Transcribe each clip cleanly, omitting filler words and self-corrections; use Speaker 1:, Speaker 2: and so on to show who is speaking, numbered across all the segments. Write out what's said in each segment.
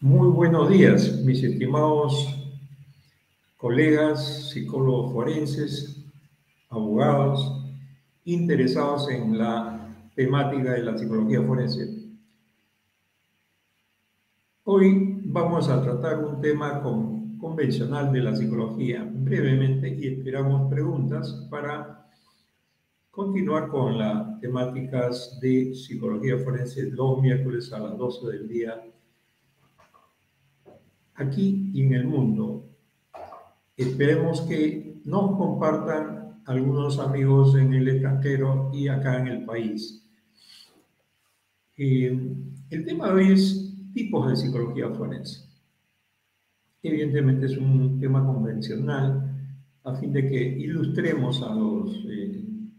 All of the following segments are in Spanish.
Speaker 1: Muy buenos días, mis estimados colegas, psicólogos forenses, abogados, interesados en la temática de la psicología forense. Hoy vamos a tratar un tema convencional de la psicología brevemente y esperamos preguntas para continuar con las temáticas de psicología forense los miércoles a las 12 del día aquí y en el mundo. Esperemos que nos compartan algunos amigos en el extranjero y acá en el país. El tema de hoy es tipos de psicología forense. Evidentemente es un tema convencional a fin de que ilustremos a los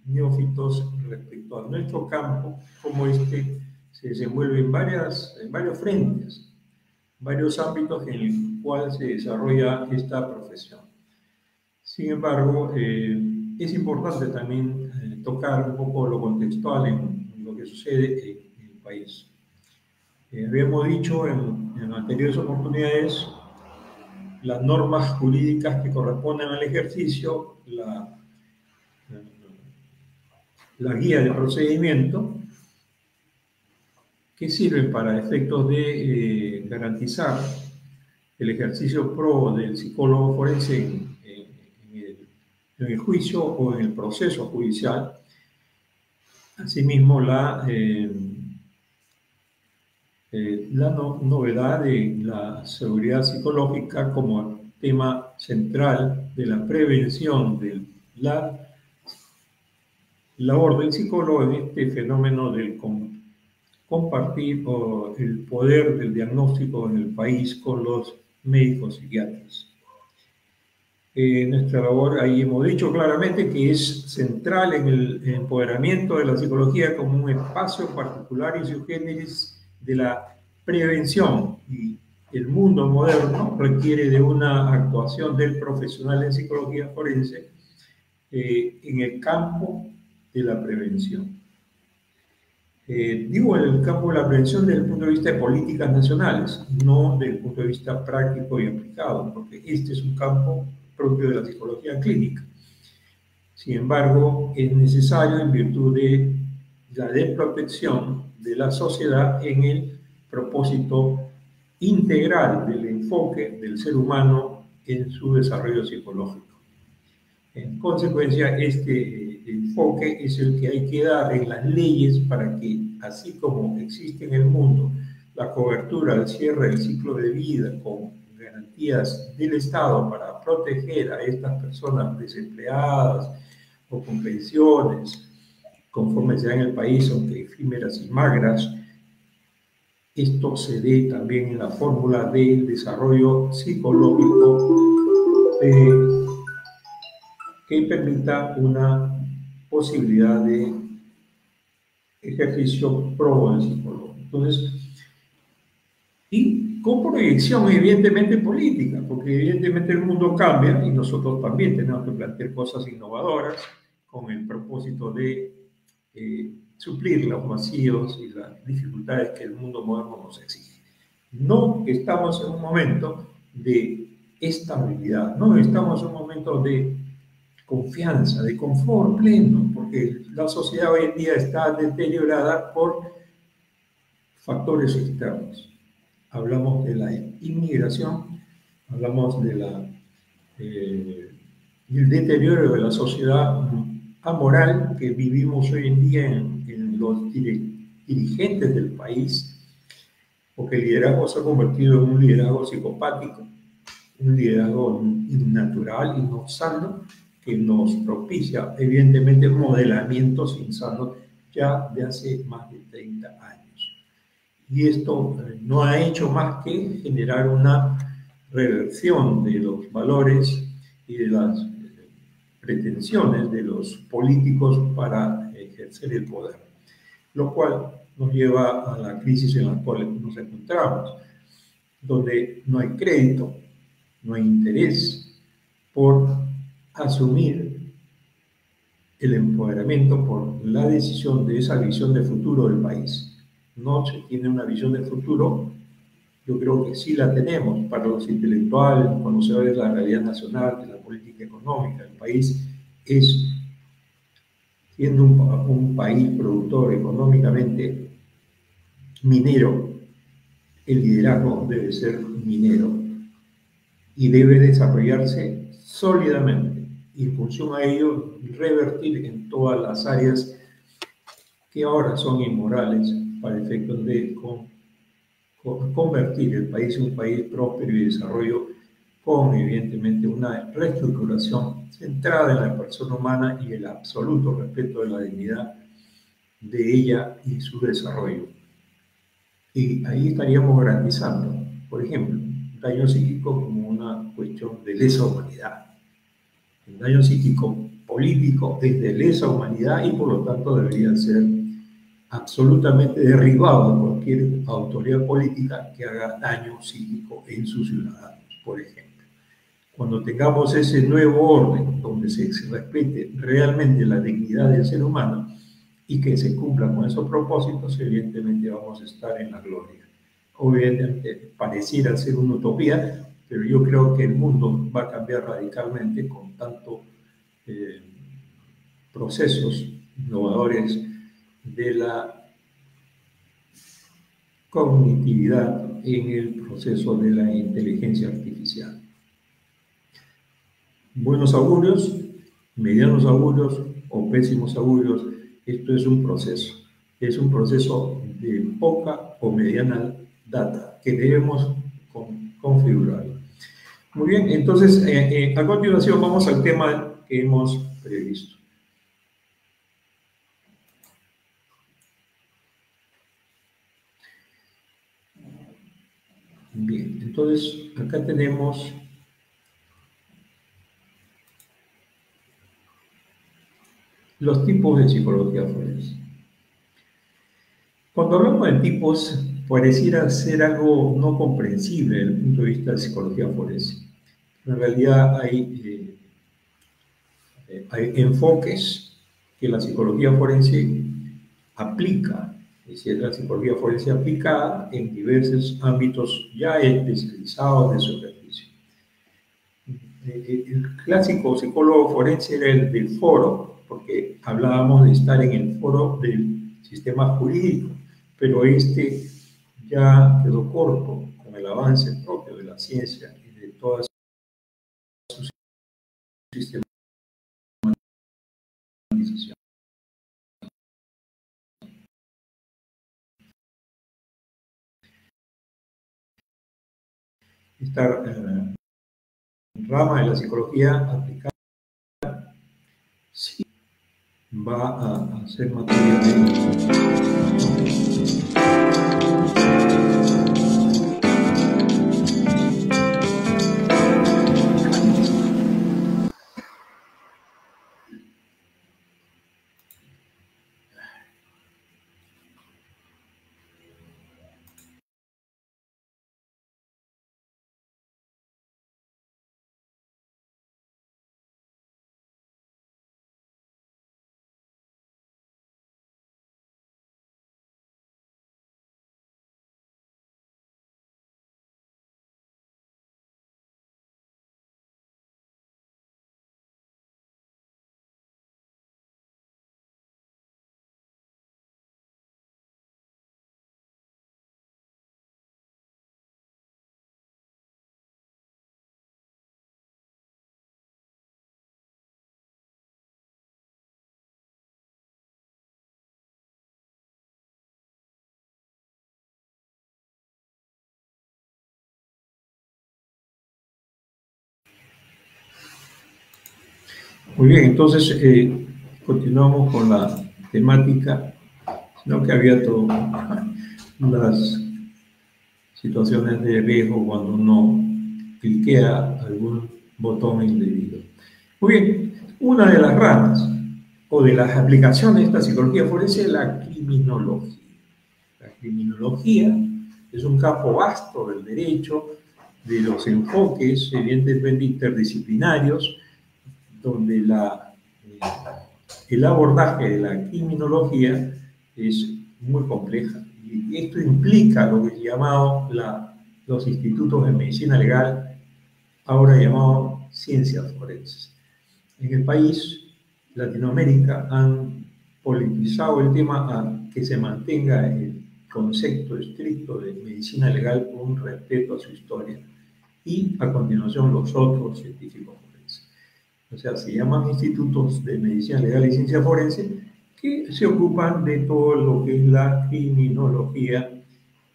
Speaker 1: neófitos respecto a nuestro campo, cómo este se desenvuelve en varios frentes, varios ámbitos en el cual se desarrolla esta profesión. Sin embargo, es importante también tocar un poco lo contextual en lo que sucede en el país. Habíamos dicho en anteriores oportunidades las normas jurídicas que corresponden al ejercicio, la guía de procedimiento, que sirven para efectos de garantizar el ejercicio pro del psicólogo forense en el juicio o en el proceso judicial. Asimismo, la novedad de la seguridad psicológica como tema central de la prevención de la labor del psicólogo en este fenómeno del compartir o el poder del diagnóstico en el país con los médicos psiquiatras. Nuestra labor, ahí hemos dicho claramente que es central en el empoderamiento de la psicología como un espacio particular y sui generis de la prevención, y el mundo moderno requiere de una actuación del profesional en psicología forense en el campo de la prevención. Digo en el campo de la prevención desde el punto de vista de políticas nacionales, no desde el punto de vista práctico y aplicado, porque este es un campo propio de la psicología clínica. Sin embargo, es necesario en virtud de la desprotección de la sociedad en el propósito integral del enfoque del ser humano en su desarrollo psicológico. En consecuencia, este enfoque es el que hay que dar en las leyes para que, así como existe en el mundo la cobertura al cierre del ciclo de vida con garantías del Estado para proteger a estas personas desempleadas o con pensiones, conforme sea en el país, aunque efímeras y magras, esto se dé también en la fórmula del desarrollo psicológico que permita una posibilidad de ejercicio pro del psicólogo. Entonces, y con proyección evidentemente política, porque evidentemente el mundo cambia y nosotros también tenemos que plantear cosas innovadoras con el propósito de suplir los vacíos y las dificultades que el mundo moderno nos exige. No estamos en un momento de estabilidad, no estamos en un momento de confianza, de confort pleno, porque la sociedad hoy en día está deteriorada por factores externos. Hablamos de la inmigración, hablamos de del deterioro de la sociedad amoral que vivimos hoy en día en los dirigentes del país, porque el liderazgo se ha convertido en un liderazgo psicopático, un liderazgo innatural y no sano, que nos propicia evidentemente modelamientos insanos ya de hace más de 30 años. Y esto no ha hecho más que generar una reversión de los valores y de las pretensiones de los políticos para ejercer el poder, lo cual nos lleva a la crisis en la cual nos encontramos, donde no hay crédito, no hay interés por asumir el empoderamiento, por la decisión de esa visión de futuro del país. No se tiene una visión de futuro Yo creo que sí la tenemos para los intelectuales, los conocedores de la realidad nacional, de la política económica. El país es, siendo un país productor económicamente minero, el liderazgo debe ser minero y debe desarrollarse sólidamente y en función a ello revertir en todas las áreas que ahora son inmorales para efectos de convertir el país en un país próspero y de desarrollo con evidentemente una reestructuración centrada en la persona humana y el absoluto respeto de la dignidad de ella y su desarrollo. Y ahí estaríamos garantizando, por ejemplo, daño psíquico como una cuestión de lesa humanidad. El daño psíquico político es de lesa humanidad y por lo tanto debería ser absolutamente derribado de cualquier autoridad política que haga daño psíquico en sus ciudadanos, por ejemplo. Cuando tengamos ese nuevo orden donde se respete realmente la dignidad del ser humano y que se cumpla con esos propósitos, evidentemente vamos a estar en la gloria. Obviamente pareciera ser una utopía, pero yo creo que el mundo va a cambiar radicalmente con tantos procesos innovadores de la cognitividad en el proceso de la inteligencia artificial. Buenos augurios, medianos augurios o pésimos augurios, esto es un proceso de poca o mediana data que debemos configurar. Muy bien, entonces a continuación vamos al tema que hemos previsto. Bien, entonces acá tenemos los tipos de psicología forense. Cuando hablamos de tipos, pareciera ser algo no comprensible desde el punto de vista de psicología forense. En realidad hay enfoques que la psicología forense aplica, es decir, la psicología forense aplicada en diversos ámbitos ya especializados de su ejercicio. El clásico psicólogo forense era el del foro, porque hablábamos de estar en el foro del sistema jurídico, pero este ya quedó corto con el avance propio de la ciencia y de toda su sistematización. Esta rama de la psicología aplicada sí va a ser materia de... Muy bien, entonces continuamos con la temática, sino que había todas las situaciones de riesgo cuando uno cliquea algún botón indebido. Muy bien, una de las ramas o de las aplicaciones de esta psicología forense es la criminología. La criminología es un campo vasto del derecho, de los enfoques evidentemente interdisciplinarios, donde el abordaje de la criminología es muy compleja. Y esto implica lo que es llamado la los institutos de medicina legal, ahora llamados ciencias forenses. En el país, Latinoamérica, han politizado el tema a que se mantenga el concepto estricto de medicina legal con respeto a su historia y a continuación los otros científicos forenses. O sea, se llaman institutos de medicina legal y ciencia forense que se ocupan de todo lo que es la criminología,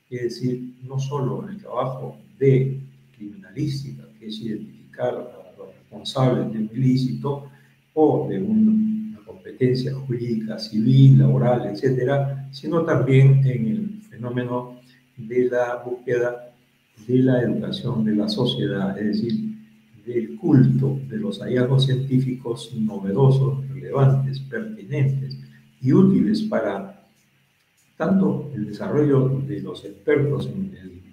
Speaker 1: es decir, no solo el trabajo de criminalística, que es identificar a los responsables de un ilícito o de una competencia jurídica, civil, laboral, etcétera, sino también en el fenómeno de la búsqueda de la educación de la sociedad, es decir, del culto de los hallazgos científicos novedosos, relevantes, pertinentes y útiles para tanto el desarrollo de los expertos en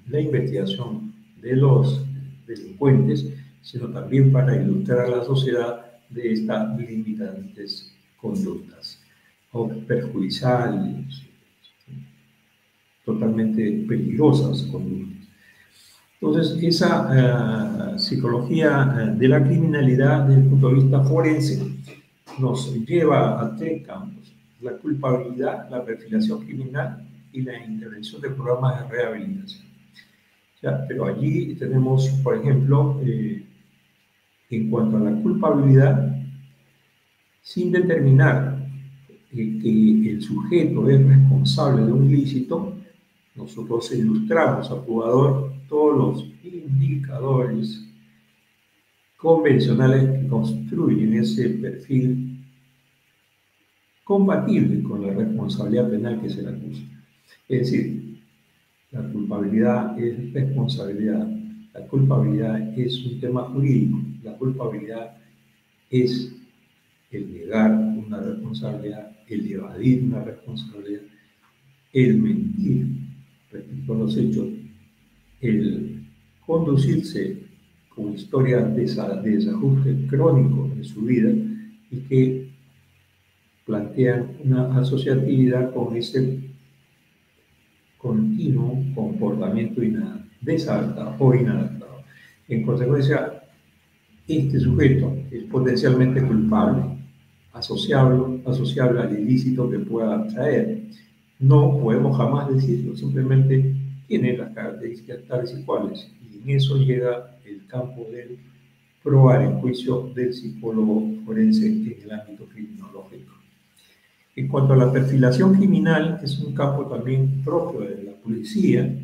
Speaker 1: la investigación de los delincuentes, sino también para ilustrar a la sociedad de estas limitantes conductas o perjudiciales, totalmente peligrosas conductas. Entonces, esa psicología de la criminalidad desde el punto de vista forense nos lleva a tres campos: la culpabilidad, la perfilación criminal y la intervención de programas de rehabilitación. ¿Ya? Pero allí tenemos, por ejemplo, en cuanto a la culpabilidad, sin determinar que el sujeto es responsable de un ilícito, nosotros ilustramos al jugador todos los indicadores convencionales que construyen ese perfil compatible con la responsabilidad penal que se le acusa. Es decir, la culpabilidad es responsabilidad, la culpabilidad es un tema jurídico, la culpabilidad es el negar una responsabilidad, el evadir una responsabilidad, el mentir respecto a los hechos, el conducirse con historias de desajuste crónico en su vida y que plantean una asociatividad con ese continuo comportamiento desadaptado o inadaptado. En consecuencia, este sujeto es potencialmente culpable, asociable al ilícito que pueda traer. No podemos jamás decirlo, simplemente tiene las características tales y cuales, y en eso llega el campo del probar en juicio del psicólogo forense en el ámbito criminológico. En cuanto a la perfilación criminal, es un campo también propio de la policía,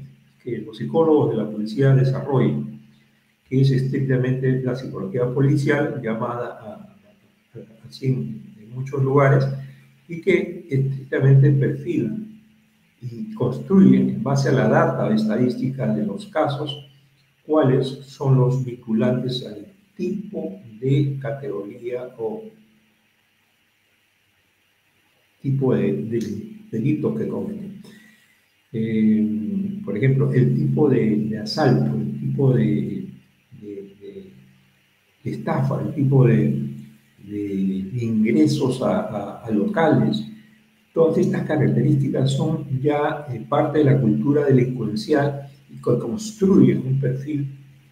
Speaker 1: que los psicólogos de la policía desarrollan, que es estrictamente la psicología policial, llamada así en muchos lugares, y que estrictamente perfilan y construyen en base a la data estadística de los casos cuáles son los vinculantes al tipo de categoría o tipo de delito que cometen. Por ejemplo, el tipo de asalto, el tipo de estafa, el tipo de ingresos a locales. Todas estas características son ya parte de la cultura delincuencial y que construyen un perfil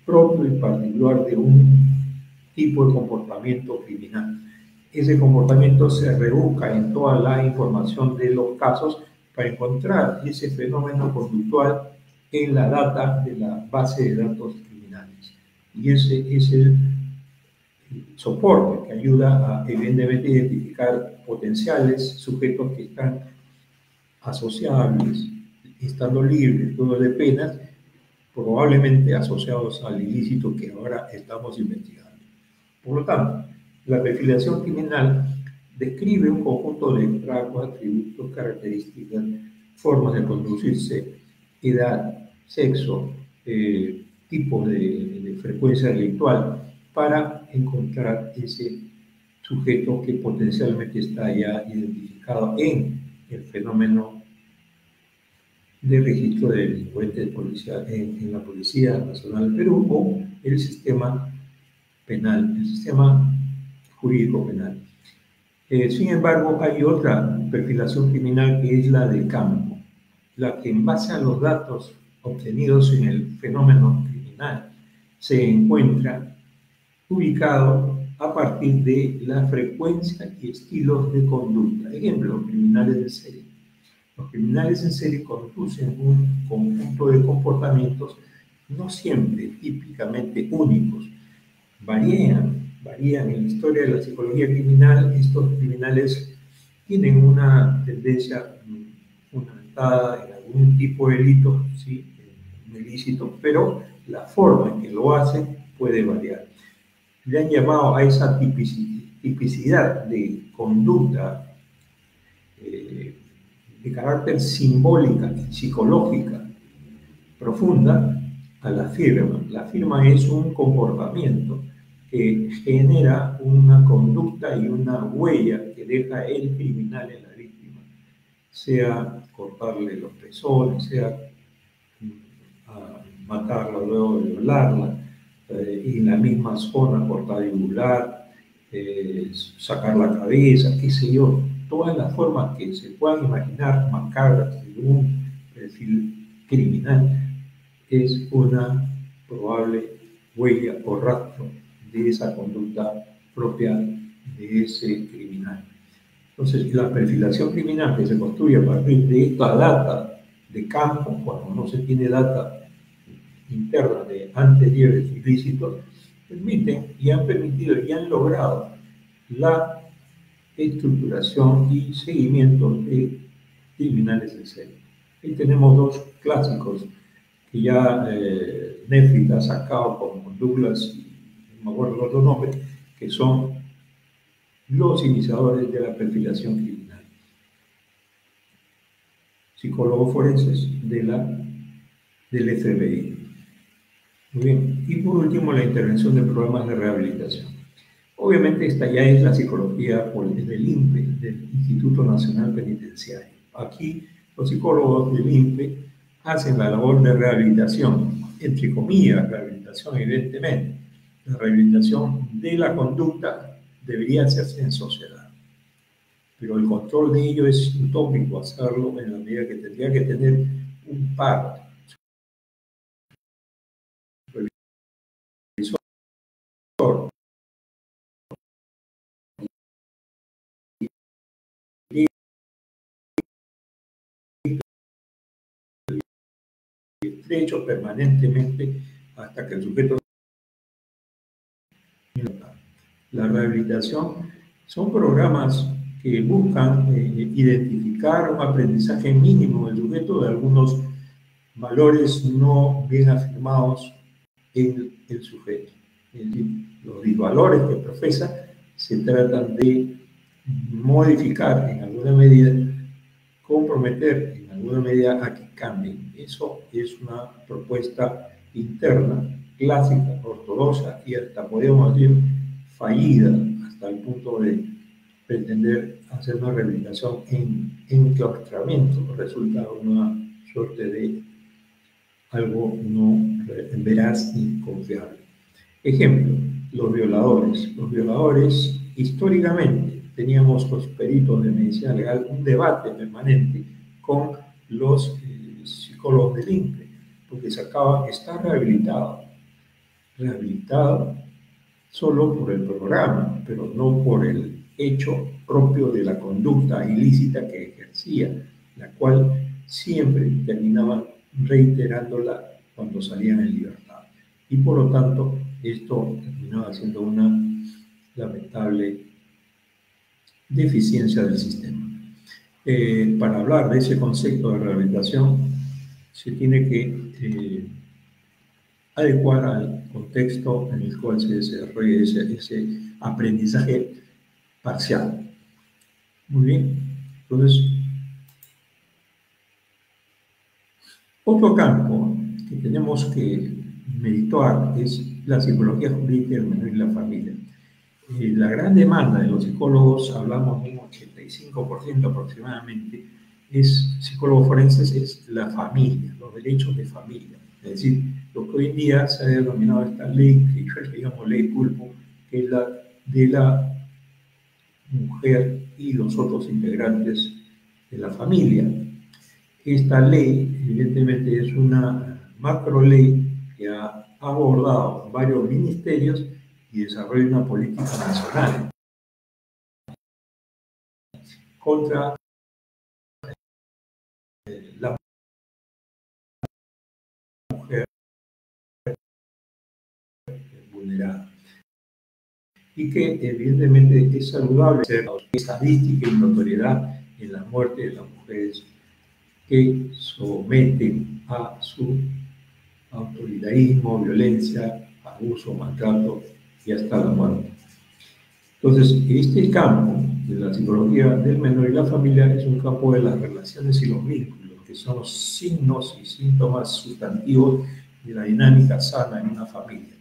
Speaker 1: propio y particular de un tipo de comportamiento criminal. Ese comportamiento se rebusca en toda la información de los casos para encontrar ese fenómeno conductual en la data de la base de datos criminales. Y ese es el soporte que ayuda a, evidentemente, identificar potenciales sujetos que están asociables, estando libres luego de penas, probablemente asociados al ilícito que ahora estamos investigando. Por lo tanto, la perfilación criminal describe un conjunto de rasgos, atributos, características, formas de conducirse, edad, sexo, tipo de frecuencia delictual, para encontrar ese sujeto que potencialmente está ya identificado en el fenómeno de registro de delincuentes en la Policía Nacional del Perú o el sistema penal, el sistema jurídico penal. Sin embargo, hay otra perfilación criminal que es la de campo, la que en base a los datos obtenidos en el fenómeno criminal se encuentran ubicados a partir de la frecuencia y estilos de conducta. Ejemplo, los criminales en serie. Los criminales en serie conducen un conjunto de comportamientos no siempre típicamente únicos. Varían en la historia de la psicología criminal. Estos criminales tienen una tendencia fundamentada en algún tipo de delito, ¿sí? Un ilícito, pero la forma en que lo hacen puede variar. Le han llamado a esa tipicidad de conducta de carácter simbólica y psicológica profunda a la firma. La firma es un comportamiento que genera una conducta y una huella que deja el criminal en la víctima, sea cortarle los pezones, sea matarla luego de violarla, y en la misma zona cortar y yugular, sacar la cabeza, qué sé yo, todas las formas que se puedan imaginar macabras de un perfil criminal es una probable huella o rastro de esa conducta propia de ese criminal. Entonces, la perfilación criminal que se construye a partir de esta data de campo, cuando no se tiene data interna de anteriores ilícitos, permiten y han permitido y han logrado la estructuración y seguimiento de criminales en serie. Ahí tenemos dos clásicos que ya Netflix ha sacado como Douglas y no me acuerdo el otro nombre, que son los iniciadores de la perfilación criminal. Psicólogos forenses del FBI. Muy bien. Y por último, la intervención de programas de rehabilitación. Obviamente esta ya es la psicología del INPE, del Instituto Nacional Penitenciario. Aquí los psicólogos del INPE hacen la labor de rehabilitación, entre comillas, rehabilitación evidentemente. La rehabilitación de la conducta debería hacerse en sociedad, pero el control de ello es utópico hacerlo en la medida que tendría que tener un par estrecho permanentemente hasta que el sujeto. La rehabilitación son programas que buscan identificar un aprendizaje mínimo del sujeto de algunos valores no bien afirmados en el sujeto. Es decir, los disvalores que profesa se tratan de modificar en alguna medida, comprometer en alguna medida a que cambien. Eso es una propuesta interna, clásica, ortodoxa y hasta podemos decir fallida hasta el punto de pretender hacer una rehabilitación en enclaustramiento, resulta una suerte de algo no veraz ni confiable. Ejemplo, los violadores. Los violadores, históricamente, teníamos los peritos de medicina legal un debate permanente con los psicólogos del INPE, porque sacaban, está rehabilitado solo por el programa, pero no por el hecho propio de la conducta ilícita que ejercía, la cual siempre terminaban reiterándola cuando salían en libertad. Y por lo tanto, esto terminaba siendo una lamentable deficiencia del sistema. Para hablar de ese concepto de rehabilitación, se tiene que adecuar al contexto en el cual se desarrolla ese aprendizaje parcial. Muy bien. Entonces, otro campo que tenemos que meditar es la psicología jurídica del menor y la familia. La gran demanda de los psicólogos, hablamos de un 85% aproximadamente, psicólogos forenses, es la familia, los derechos de familia. Es decir, lo que hoy en día se ha denominado esta ley, que yo le llamo ley Culpo, que es la de la mujer y los otros integrantes de la familia. Esta ley, evidentemente, es una macro ley que ha abordado varios ministerios y desarrolla una política nacional contra la mujer vulnerada. Y que evidentemente es saludable ser estadística y notoriedad en la muerte de las mujeres que someten a su autoritarismo, violencia, abuso, maltrato y hasta la muerte. Entonces, este campo de la psicología del menor y la familia es un campo de las relaciones y los vínculos, que son los signos y síntomas sustantivos de la dinámica sana en una familia.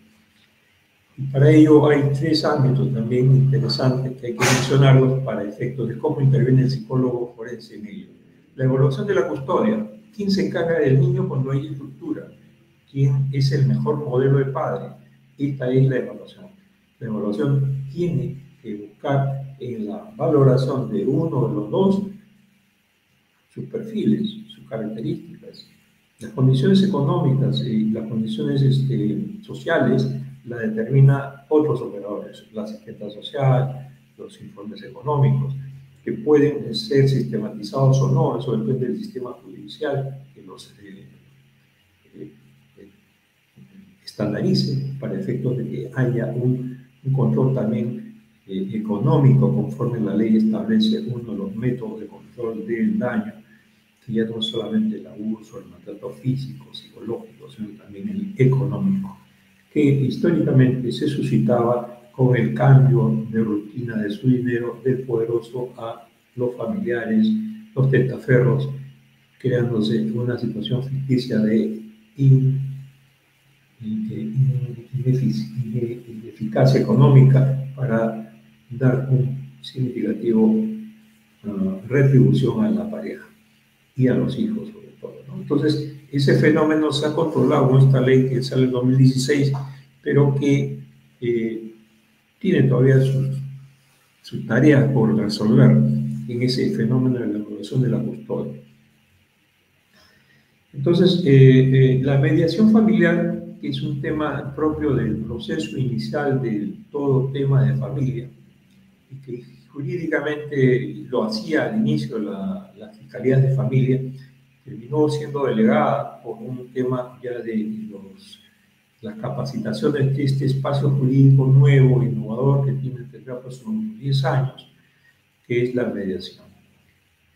Speaker 1: Y para ello hay tres ámbitos también interesantes que hay que mencionarlos para efectos de cómo interviene el psicólogo forense en ello. La evaluación de la custodia. ¿Quién se encarga del niño cuando hay estructura? ¿Quién es el mejor modelo de padre? Esta es la evaluación. La evaluación tiene que buscar en la valoración de uno de los dos sus perfiles, sus características. Las condiciones económicas y las condiciones sociales la determina otros operadores, la asistencia social, los informes económicos, que pueden ser sistematizados o no, eso depende del sistema judicial, que los estandarice para efectos de que haya un control también económico conforme la ley establece uno de los métodos de control del daño, que ya no solamente el abuso, el maltrato físico, psicológico, sino también el económico, que históricamente se suscitaba con el cambio de rutina de su dinero del poderoso a los familiares, los testaferros, creándose una situación ficticia de ineficacia económica para dar un significativo retribución a la pareja y a los hijos sobre todo, ¿no? Entonces, ese fenómeno se ha controlado con esta ley que sale en 2016, pero que tiene todavía sus tareas por resolver en ese fenómeno de la evaluación de la custodia. Entonces, la mediación familiar, que es un tema propio del proceso inicial de todo tema de familia, y que jurídicamente lo hacía al inicio la Fiscalía de Familia, terminó siendo delegada por un tema ya de las capacitaciones de este espacio jurídico nuevo, innovador, que tendrá pues unos 10 años, que es la mediación.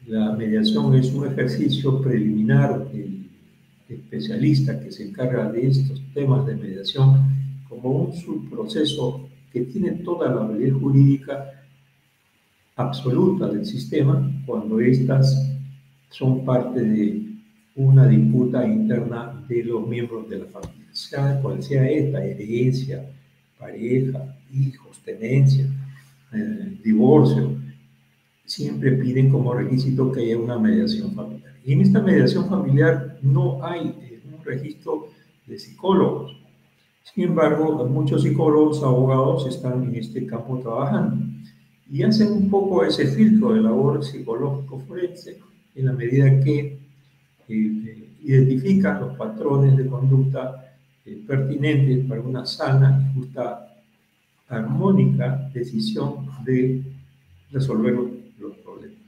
Speaker 1: La mediación es un ejercicio preliminar del especialista que se encarga de estos temas de mediación como un subproceso que tiene toda la validez jurídica absoluta del sistema cuando éstas son parte de una disputa interna de los miembros de la familia, sea cual sea esta, herencia, pareja, hijos, tenencia, divorcio, siempre piden como requisito que haya una mediación familiar. Y en esta mediación familiar no hay un registro de psicólogos. Sin embargo, muchos psicólogos, abogados están en este campo trabajando y hacen un poco ese filtro de labor psicológico forense en la medida que identifican los patrones de conducta pertinentes para una sana y justa, armónica decisión de resolver los problemas.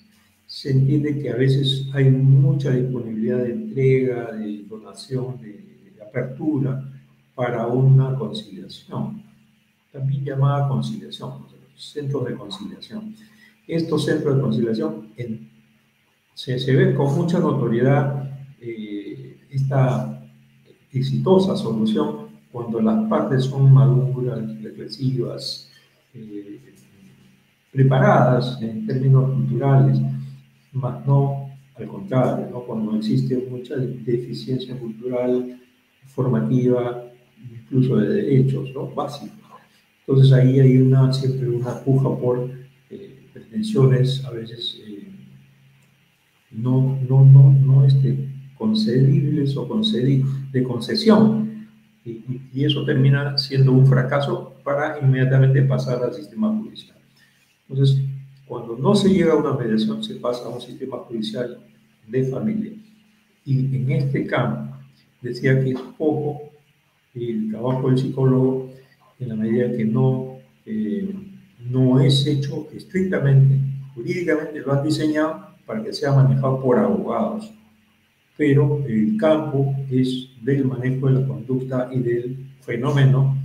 Speaker 1: Se entiende que a veces hay mucha disponibilidad de entrega, de donación, de apertura para una conciliación, también llamada conciliación, centros de conciliación. Estos centros de conciliación se ven con mucha notoriedad esta exitosa solución cuando las partes son maduras, reflexivas, preparadas en términos culturales, más no al contrario, ¿no? Cuando existe mucha deficiencia cultural, formativa, incluso de derechos, ¿no? Básicos. Entonces ahí hay siempre una puja por pretensiones a veces no concedibles o de concesión. Y eso termina siendo un fracaso para inmediatamente pasar al sistema judicial. Entonces, cuando no se llega a una mediación, se pasa a un sistema judicial de familia. Y en este campo, decía que es poco el trabajo del psicólogo en la medida que no es hecho estrictamente, jurídicamente lo han diseñado para que sea manejado por abogados, pero el campo es del manejo de la conducta y del fenómeno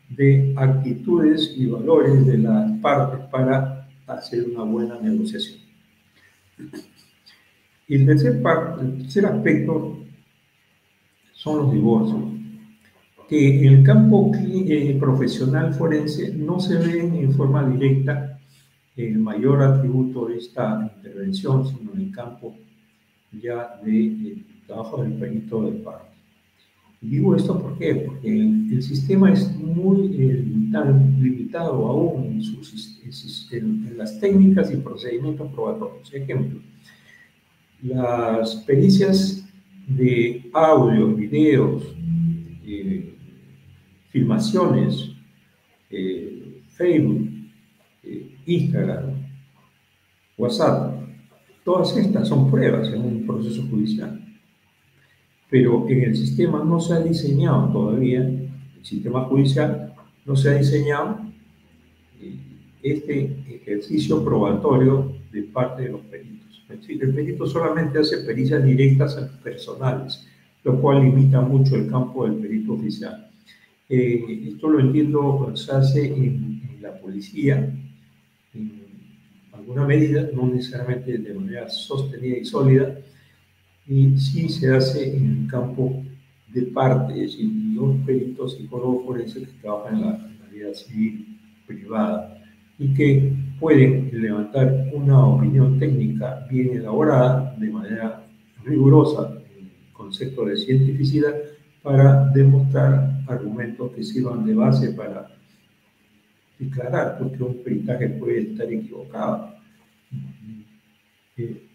Speaker 1: de actitudes y valores de las partes para hacer una buena negociación. Y el tercer aspecto son los divorcios, que en el campo profesional forense no se ven en forma directa el mayor atributo de esta intervención, sino en el campo ya del trabajo del perito de parte. Digo esto ¿por qué? Porque el sistema es muy limitado aún en las técnicas y procedimientos probatorios. Ejemplo, las pericias de audio, videos, filmaciones, Facebook, Instagram, WhatsApp, todas estas son pruebas en un proceso judicial. Pero en el sistema no se ha diseñado todavía, el sistema judicial no se ha diseñado este ejercicio probatorio de parte de los peritos. Es decir, el perito solamente hace pericias directas personales, lo cual limita mucho el campo del perito oficial. Esto lo entiendo, se hace en la policía, en alguna medida, no necesariamente de manera sostenida y sólida, y sí se hace en el campo de partes y los peritos psicólogos forenses que trabajan en la vida civil privada y que pueden levantar una opinión técnica bien elaborada de manera rigurosa en el concepto de cientificidad para demostrar argumentos que sirvan de base para declarar, porque un peritaje puede estar equivocado.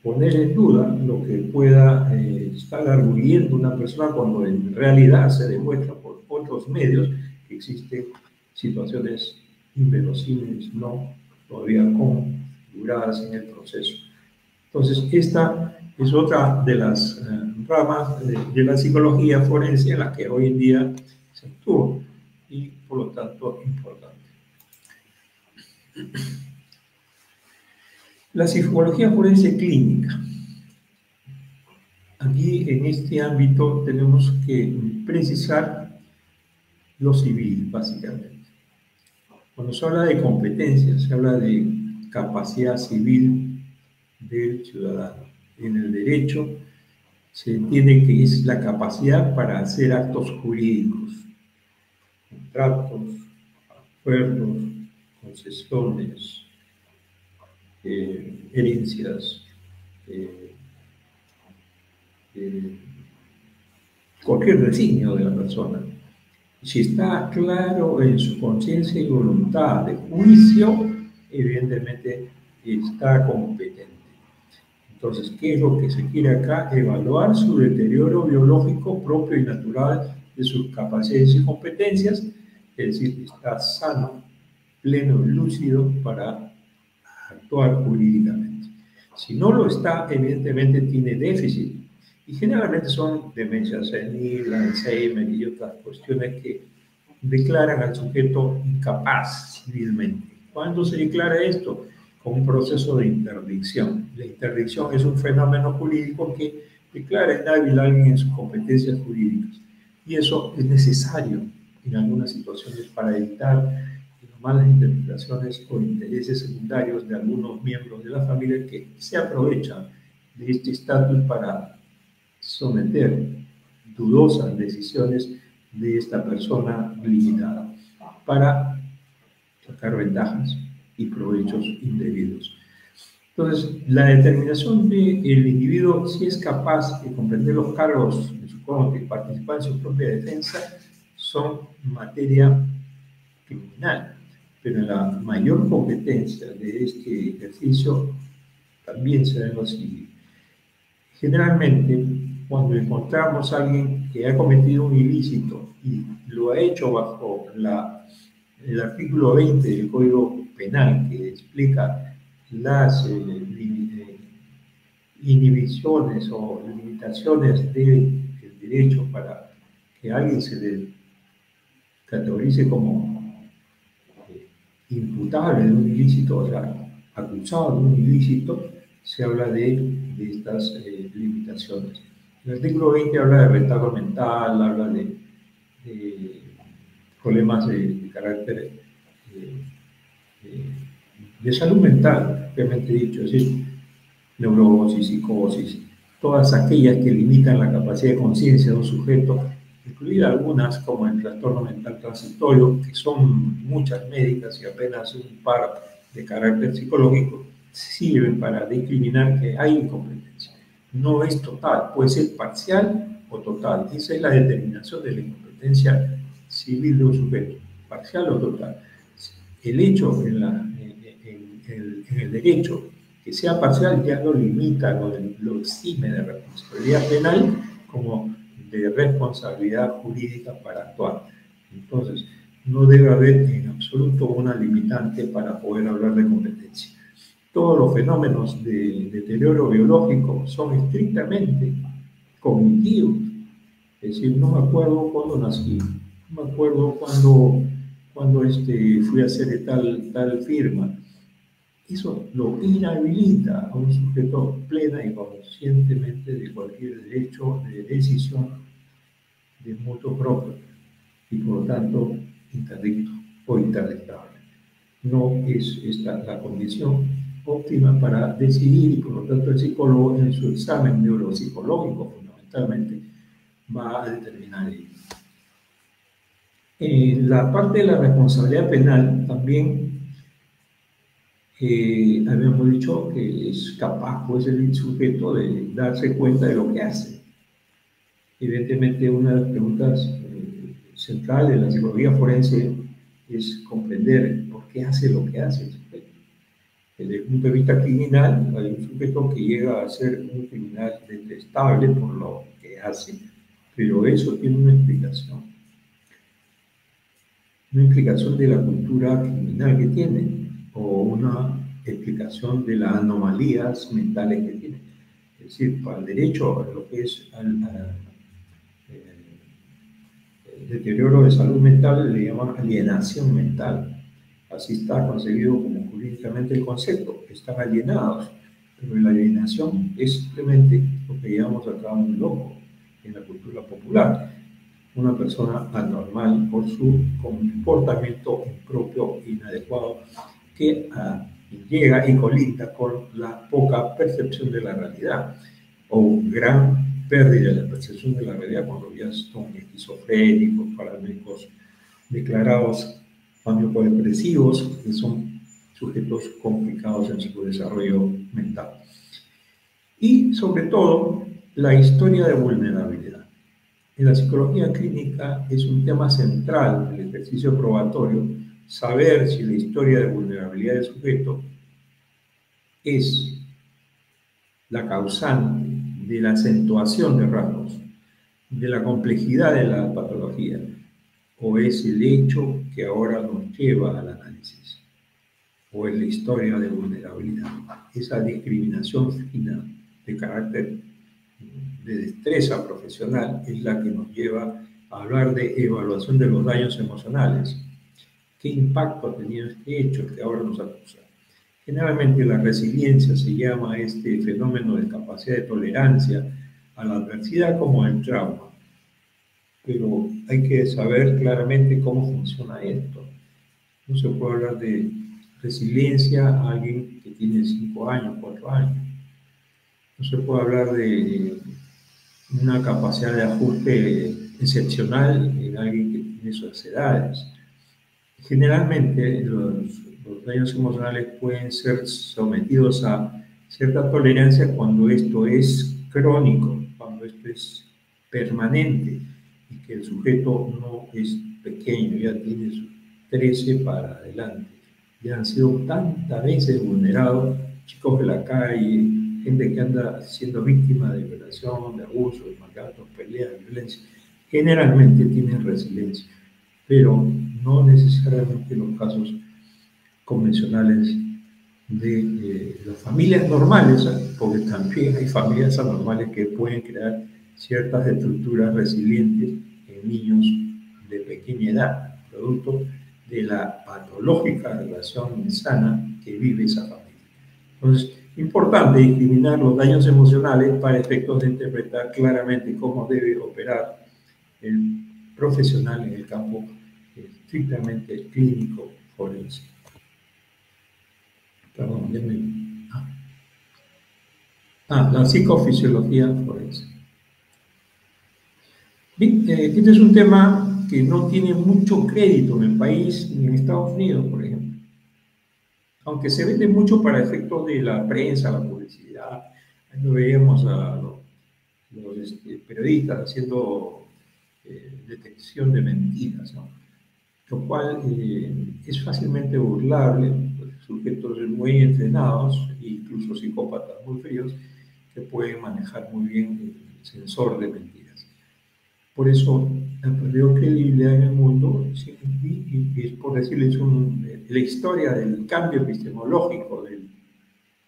Speaker 1: Poner en duda lo que pueda estar arguyendo una persona cuando en realidad se demuestra por otros medios que existen situaciones inverosímiles, no todavía configuradas en el proceso. Entonces, esta es otra de las ramas de la psicología forense en la que hoy en día se actúa y, por lo tanto, importante. La psicología forense clínica. Aquí, en este ámbito, tenemos que precisar lo civil, básicamente. Cuando se habla de competencia, se habla de capacidad civil del ciudadano. En el derecho se entiende que es la capacidad para hacer actos jurídicos, contratos, acuerdos, concesiones, herencias, cualquier designio de la persona. Si está claro en su conciencia y voluntad de juicio, evidentemente está competente. Entonces, ¿qué es lo que se quiere acá? Evaluar su deterioro biológico propio y natural de sus capacidades y competencias, es decir, está sano, pleno y lúcido para actuar jurídicamente. Si no lo está, evidentemente tiene déficit. Y generalmente son demencia senil, Alzheimer y otras cuestiones que declaran al sujeto incapaz civilmente. ¿Cuándo se declara esto? Con un proceso de interdicción. La interdicción es un fenómeno jurídico que declara inhábil a alguien en sus competencias jurídicas. Y eso es necesario en algunas situaciones para evitar malas interpretaciones o intereses secundarios de algunos miembros de la familia que se aprovechan de este estatus para someter dudosas decisiones de esta persona limitada para sacar ventajas y provechos indebidos. Entonces, la determinación del individuo si es capaz de comprender los cargos en su contra y participar en su propia defensa son materia criminal, pero en la mayor competencia de este ejercicio también se ve lo siguiente. Generalmente, cuando encontramos a alguien que ha cometido un ilícito y lo ha hecho bajo el artículo 20 del Código Penal, que explica las inhibiciones o limitaciones del derecho para que a alguien se le categorice como imputable de un ilícito, o sea, acusado de un ilícito, se habla de estas limitaciones. El artículo 20 habla de retardo mental, habla de problemas de carácter de salud mental, propiamente dicho, es decir, neurosis, psicosis, todas aquellas que limitan la capacidad de conciencia de un sujeto, incluidas algunas como el trastorno mental transitorio, que son muchas médicas y apenas un par de carácter psicológico, sirven para discriminar que hay incompetencia. No es total, puede ser parcial o total. Esa es la determinación de la incompetencia civil de un sujeto, parcial o total. El hecho en el derecho que sea parcial ya lo limita, lo exime de responsabilidad penal como de responsabilidad jurídica para actuar. Entonces, no debe haber en absoluto una limitante para poder hablar de competencia. Todos los fenómenos de deterioro biológico son estrictamente cognitivos. Es decir, no me acuerdo cuándo nací, no me acuerdo cuándo fui a hacer tal firma. Eso lo inhabilita a un sujeto plena y conscientemente de cualquier derecho de decisión de mutuo propio y por lo tanto interdicto o interdictable. No es esta la condición óptima para decidir y por lo tanto el psicólogo en su examen neuropsicológico fundamentalmente va a determinar ello. La parte de la responsabilidad penal también habíamos dicho que es capaz, pues, el sujeto de darse cuenta de lo que hace. Evidentemente, una de las preguntas centrales de la psicología forense es comprender por qué hace lo que hace el sujeto. Desde el punto de vista criminal, hay un sujeto que llega a ser un criminal detestable por lo que hace, pero eso tiene una explicación de la cultura criminal que tiene, o una explicación de las anomalías mentales que tiene. Es decir, para el derecho, lo que es el deterioro de salud mental le llaman alienación mental. Así está concebido como jurídicamente el concepto. Están alienados, pero la alienación es simplemente lo que llamamos acá un loco en la cultura popular. Una persona anormal por su comportamiento impropio e inadecuado que llega y colinda con la poca percepción de la realidad o gran pérdida de la percepción de la realidad cuando ya son esquizofrénicos, paranoicos, declarados maníaco-depresivos, que son sujetos complicados en su desarrollo mental. Y sobre todo, la historia de vulnerabilidad. En la psicología clínica es un tema central del ejercicio probatorio saber si la historia de vulnerabilidad del sujeto es la causante de la acentuación de rasgos, de la complejidad de la patología, o es el hecho que ahora nos lleva al análisis, o es la historia de vulnerabilidad. Esa discriminación fina de carácter de destreza profesional es la que nos lleva a hablar de evaluación de los daños emocionales. ¿Qué impacto ha tenido este hecho que ahora nos acusa? Generalmente la resiliencia se llama a este fenómeno de capacidad de tolerancia a la adversidad como el trauma. Pero hay que saber claramente cómo funciona esto. No se puede hablar de resiliencia a alguien que tiene 5 años, 4 años. No se puede hablar de una capacidad de ajuste excepcional en alguien que tiene esas edades. Generalmente los daños emocionales pueden ser sometidos a cierta tolerancia cuando esto es crónico, cuando esto es permanente y que el sujeto no es pequeño, ya tiene sus 13 para adelante. Ya han sido tantas veces vulnerados, chicos de la calle, gente que anda siendo víctima de violación, de abuso, de maltratos, peleas, de violencia. Generalmente tienen resiliencia, pero no necesariamente los casos convencionales de las familias normales, porque también hay familias anormales que pueden crear ciertas estructuras resilientes en niños de pequeña edad, producto de la patológica relación insana que vive esa familia. Entonces, importante discriminar los daños emocionales para efectos de interpretar claramente cómo debe operar el profesional en el campo estrictamente clínico forense. Perdón, la psicofisiología forense. Bien, este es un tema que no tiene mucho crédito en el país ni en Estados Unidos, por ejemplo. Aunque se vende mucho para efectos de la prensa, la publicidad. Ahí lo veíamos a los periodistas haciendo detección de mentiras, ¿no? Lo cual es fácilmente burlable, sujetos muy entrenados, incluso psicópatas muy fríos, que pueden manejar muy bien el sensor de mentiras. Por eso ha perdido credibilidad en el mundo, y por decirles la historia del cambio epistemológico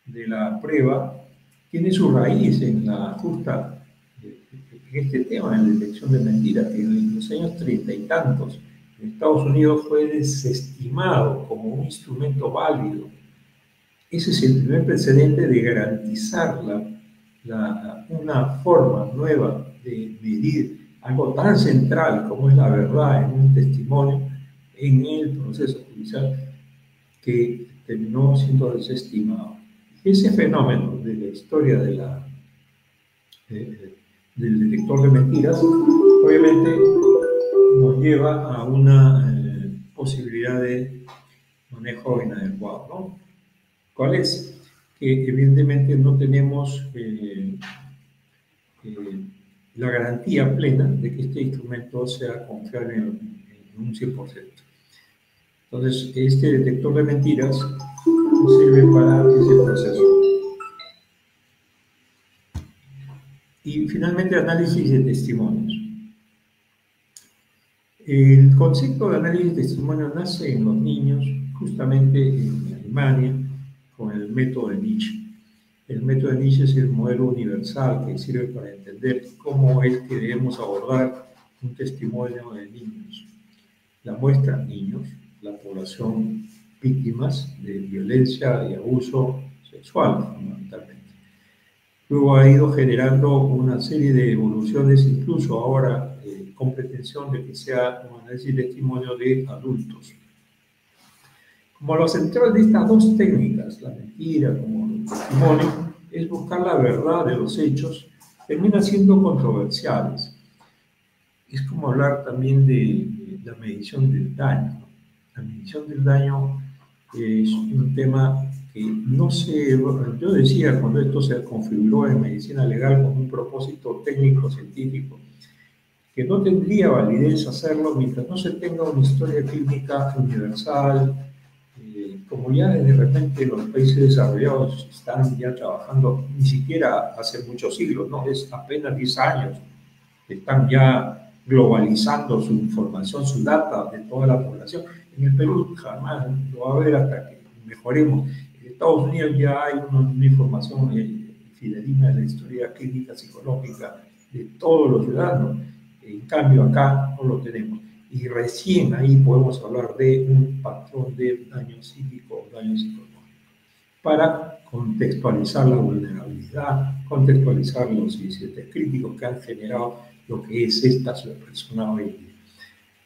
Speaker 1: de la prueba tiene su raíz en la justa en este tema, en la detección de mentiras, que en los años 30 y tantos en Estados Unidos fue desestimado como un instrumento válido. Ese es el primer precedente de garantizar una forma nueva de medir algo tan central como es la verdad en un testimonio, en el proceso judicial, que terminó siendo desestimado. Ese fenómeno de la historia del detector de mentiras, obviamente nos lleva a una posibilidad de manejo inadecuado, ¿no? ¿Cuál es? Que evidentemente no tenemos la garantía plena de que este instrumento sea confiable en un 100%. Entonces, este detector de mentiras sirve para ese proceso. Y finalmente, análisis de testimonios. El concepto de análisis de testimonios nace en los niños, justamente en Alemania, con el método de Nietzsche. El método de Nietzsche es el modelo universal que sirve para entender cómo es que debemos abordar un testimonio de niños. La muestra, niños, la población víctimas de violencia y abuso sexual, fundamentalmente. Luego ha ido generando una serie de evoluciones, incluso ahora con pretensión de que sea un análisis de testimonio de adultos. Como lo central de estas dos técnicas, la mentira como el testimonio, es buscar la verdad de los hechos, termina siendo controversiales. Es como hablar también de la medición del daño. La medición del daño es un tema que no sé, yo decía cuando esto se configuró en medicina legal con un propósito técnico-científico, que no tendría validez hacerlo mientras no se tenga una historia clínica universal, como ya de repente los países desarrollados están ya trabajando, ni siquiera hace muchos siglos, no, es apenas 10 años, están ya globalizando su información, su data de toda la población. En el Perú jamás lo va a haber hasta que mejoremos. En Estados Unidos ya hay una información fidedigna de la historia clínica, psicológica de todos los ciudadanos. En cambio, acá no lo tenemos. Y recién ahí podemos hablar de un patrón de daño psíquico o daño psicológico. Para contextualizar la vulnerabilidad, contextualizar los incidentes críticos que han generado lo que es esta persona hoy en día.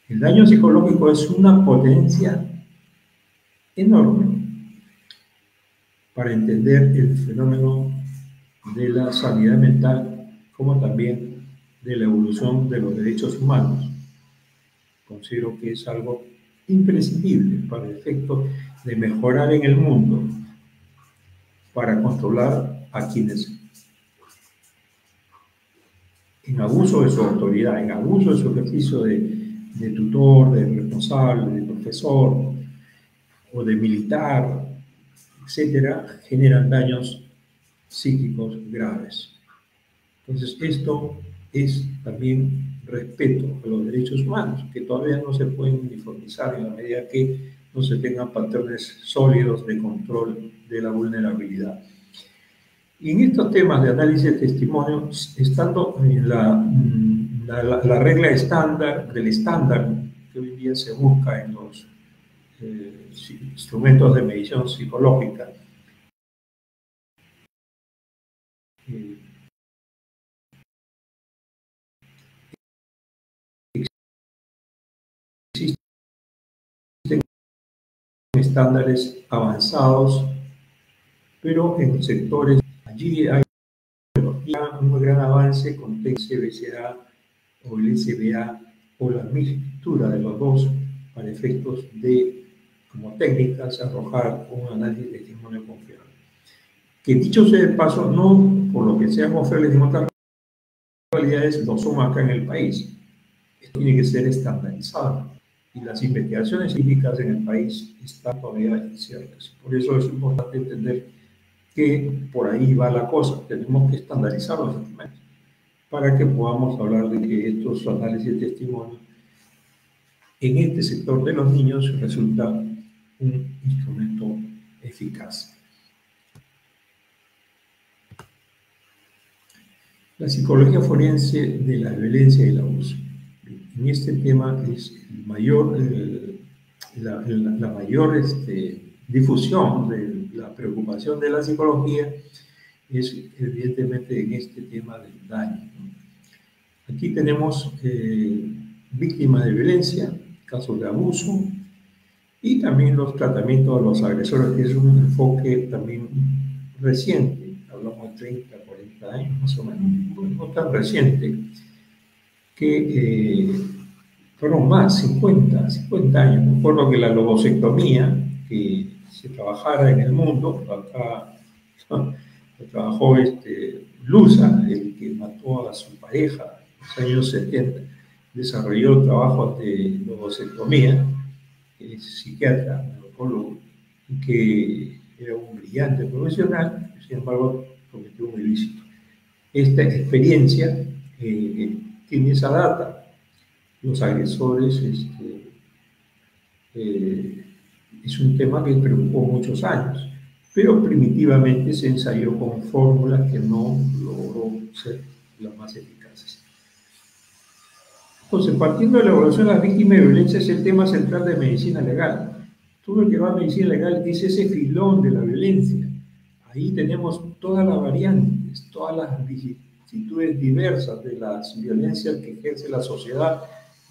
Speaker 1: El daño psicológico es una potencia enorme para entender el fenómeno de la sanidad mental, como también de la evolución de los derechos humanos. Considero que es algo imprescindible para el efecto de mejorar en el mundo, para controlar a quienes en abuso de su autoridad, en abuso de su ejercicio de tutor, de responsable, de profesor o de militar, etcétera, generan daños psíquicos graves. Entonces, esto es también respeto a los derechos humanos, que todavía no se pueden uniformizar en la medida que no se tengan patrones sólidos de control de la vulnerabilidad. Y en estos temas de análisis de testimonio, estando en la regla estándar, del estándar que hoy día se busca en los instrumentos de medición psicológica, existen estándares avanzados, pero en sectores, allí hay un gran avance con TXBCA o el SBA o la mixtura de los dos para efectos de, como técnicas, arrojar un análisis de testimonio confiable. Que dicho sea de paso, no por lo que sean confiables en otras realidades, lo son acá en el país. Esto tiene que ser estandarizado y las investigaciones científicas en el país están todavía inciertas. Por eso es importante entender que por ahí va la cosa. Tenemos que estandarizar los instrumentos para que podamos hablar de que estos análisis de testimonio en este sector de los niños resulta un instrumento eficaz. La psicología forense de la violencia y el abuso. En este tema es la mayor difusión de la preocupación de la psicología es evidentemente en este tema del daño. Aquí tenemos víctimas de violencia, casos de abuso y también los tratamientos de los agresores, que es un enfoque también reciente, hablamos de 30, 40 años más o menos, no tan reciente, que fueron más, 50 años. Me acuerdo que la lobosectomía, que se trabajara en el mundo, acá lo trabajó Luza, el que mató a su pareja en los años 70, desarrolló trabajos de lobosectomía, es psiquiatra, neurocólogo, que era un brillante profesional, sin embargo cometió un ilícito. Esta experiencia tiene esa data. Los agresores es un tema que preocupó muchos años, pero primitivamente se ensayó con fórmulas que no logró ser las más eficaces. Entonces, partiendo de la evaluación de las víctimas de violencia, es el tema central de medicina legal. Todo lo que va a medicina legal es ese filón de la violencia. Ahí tenemos todas las variantes, todas las vicissitudes diversas de las violencias que ejerce la sociedad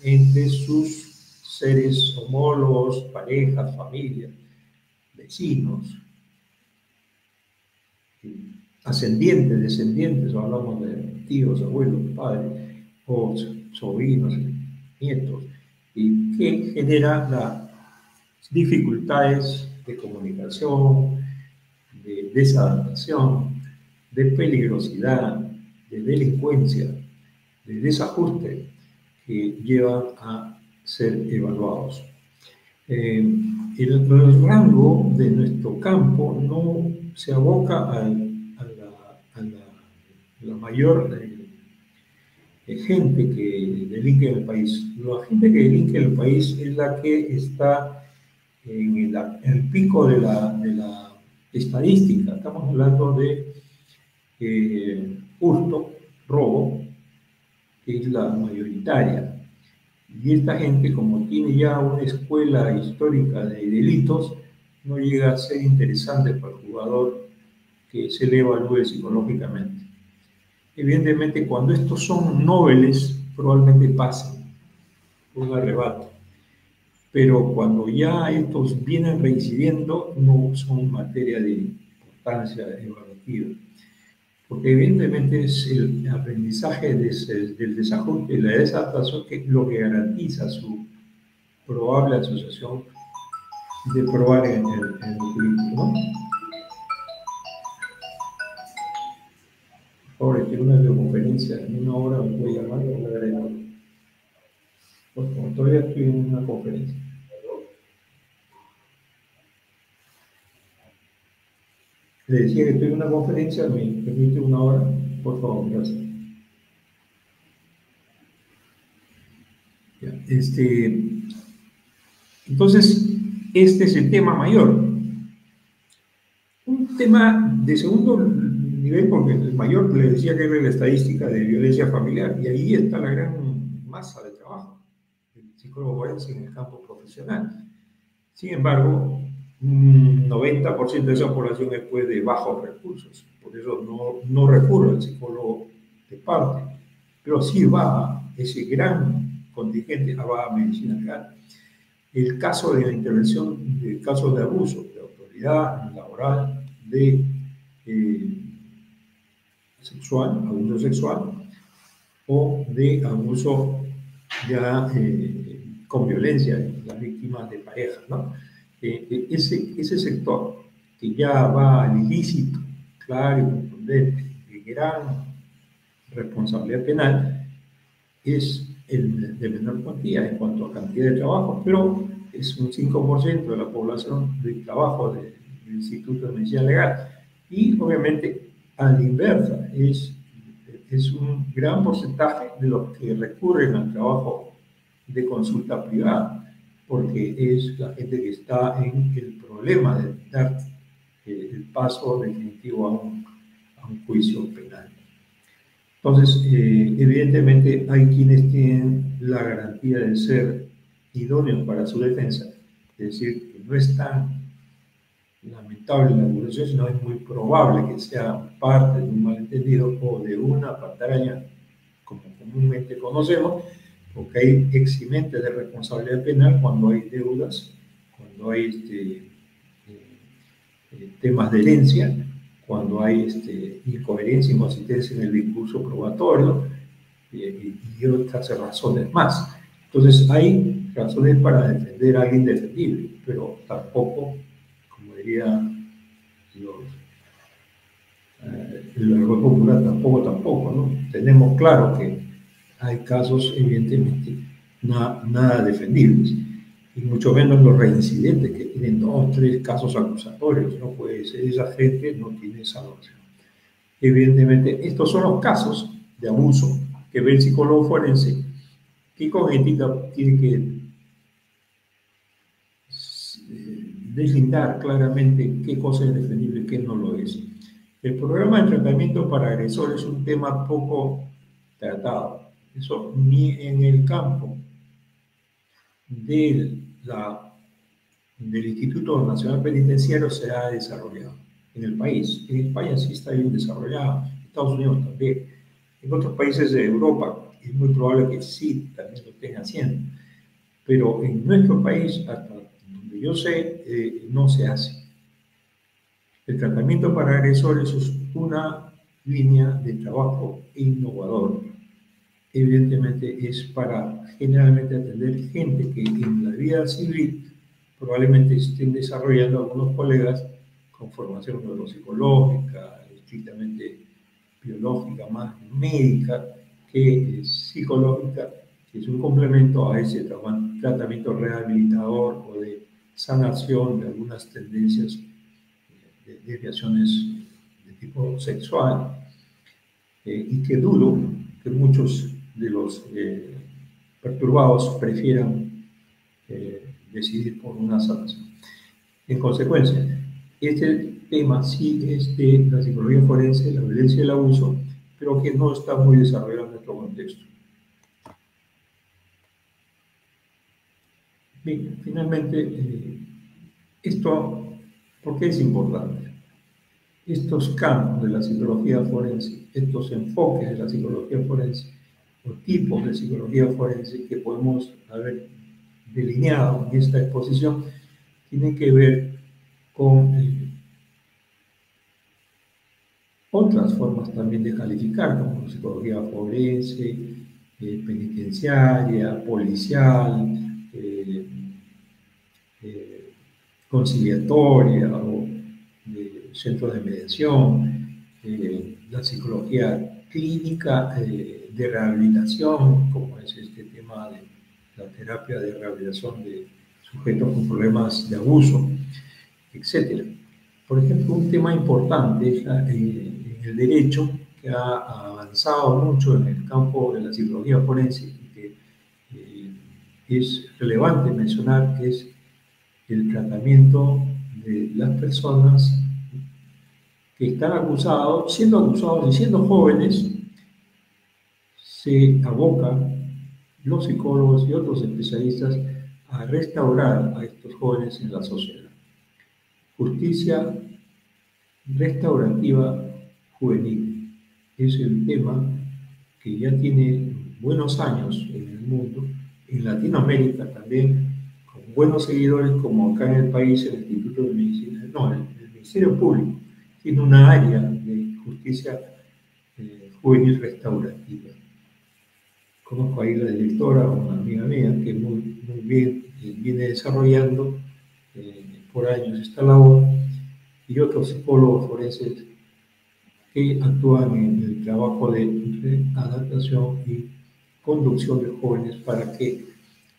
Speaker 1: entre sus seres homólogos, parejas, familias, vecinos, ascendientes, descendientes, hablamos de tíos, abuelos, padres, o sobrinos, nietos, y que genera las dificultades de comunicación, de desadaptación, de peligrosidad, de delincuencia, de desajuste que llevan a ser evaluados. El rango de nuestro campo no se aboca a la mayor gente que delinque en el país. La gente que delinque en el país es la que está en el pico de la estadística. Estamos hablando de hurto, robo, que es la mayoritaria. Y esta gente, como tiene ya una escuela histórica de delitos, no llega a ser interesante para el jugador que se le evalúe psicológicamente. Evidentemente, cuando estos son noveles, probablemente pasen un arrebato. Pero cuando ya estos vienen reincidiendo, no son materia de importancia evaluativa. Porque evidentemente es el aprendizaje del desajuste y la desadaptación que lo que garantiza su probable asociación de probar en el equilibrio, ¿no? Por favor, tengo una videoconferencia en una hora, me voy a llamar y me agrego. Por favor, todavía estoy en una conferencia. Le decía que estoy en una conferencia, me permite una hora, por favor, gracias. Ya, entonces, este es el tema mayor. Un tema de segundo nivel, porque el mayor le decía que era la estadística de violencia familiar, y ahí está la gran masa de trabajo del psicólogo forense en el campo profesional. Sin embargo, un 90% de esa población es pues, de bajos recursos, por eso no recurre al psicólogo de parte, pero sí va ese gran contingente va a medicina legal. El caso de la intervención de casos de abuso de autoridad laboral, de abuso sexual o de abuso ya con violencia en las víctimas de pareja, ¿no? Ese sector que ya va al ilícito, claro y contundente, de gran responsabilidad penal, es el de menor cuantía en cuanto a cantidad de trabajo, pero es un 5% de la población del trabajo del Instituto de Medicina Legal. Y obviamente, a la inversa, es un gran porcentaje de los que recurren al trabajo de consulta privada, porque es la gente que está en el problema de dar el paso definitivo a un juicio penal. Entonces, evidentemente hay quienes tienen la garantía de ser idóneos para su defensa, es decir, que no es tan lamentable la acusación, sino es muy probable que sea parte de un malentendido o de una patraña, como comúnmente conocemos, porque hay eximentes de responsabilidad penal cuando hay deudas, cuando hay temas de herencia, cuando hay incoherencia, inconsistencia en el discurso probatorio y otras razones más. Entonces hay razones para defender a alguien defendible, pero tampoco, como diría el lenguaje popular, tampoco, ¿no? Tenemos claro que hay casos, evidentemente, nada defendibles, y mucho menos los reincidentes que tienen 2 o 3 casos acusatorios, no puede ser, esa gente no tiene salvación. Evidentemente, estos son los casos de abuso que ve el psicólogo forense, que con ética tiene que deslindar claramente qué cosa es defendible y qué no lo es. El programa de tratamiento para agresores es un tema poco tratado. Eso ni en el campo del Instituto Nacional Penitenciario se ha desarrollado en el país. En España sí está bien desarrollado, en Estados Unidos también. En otros países de Europa es muy probable que sí también lo estén haciendo. Pero en nuestro país, hasta donde yo sé, no se hace. El tratamiento para agresores es una línea de trabajo innovador. Evidentemente es para generalmente atender gente que en la vida civil probablemente estén desarrollando algunos colegas con formación neuropsicológica, estrictamente biológica, más médica que psicológica, que es un complemento a ese tratamiento rehabilitador o de sanación de algunas tendencias de desviaciones de tipo sexual, y que dudo que muchos de los perturbados prefieran decidir por una sanación. En consecuencia, este tema sí es de la psicología forense, la violencia y el abuso, pero que no está muy desarrollado en nuestro contexto. Bien, finalmente, esto, ¿por qué es importante? Estos campos de la psicología forense, estos enfoques de la psicología forense, o tipos de psicología forense que podemos haber delineado en esta exposición, tienen que ver con otras formas también de calificar, como psicología forense, penitenciaria, policial, conciliatoria o de centros de mediación, la psicología clínica de rehabilitación, como es este tema de la terapia de rehabilitación de sujetos con problemas de abuso, etc. Por ejemplo, un tema importante es en el derecho, que ha avanzado mucho en el campo de la psicología forense y que es relevante mencionar, que es el tratamiento de las personas que están acusados, y siendo jóvenes, se abocan los psicólogos y otros especialistas a restaurar a estos jóvenes en la sociedad. Justicia restaurativa juvenil es el tema que ya tiene buenos años en el mundo, en Latinoamérica también, con buenos seguidores, como acá en el país el Instituto de Medicina, no, el Ministerio Público tiene una área de justicia juvenil restaurativa. Conozco ahí la directora, una amiga mía, que muy bien viene desarrollando por años esta labor, y otros psicólogos forenses que actúan en el trabajo de adaptación y conducción de jóvenes para que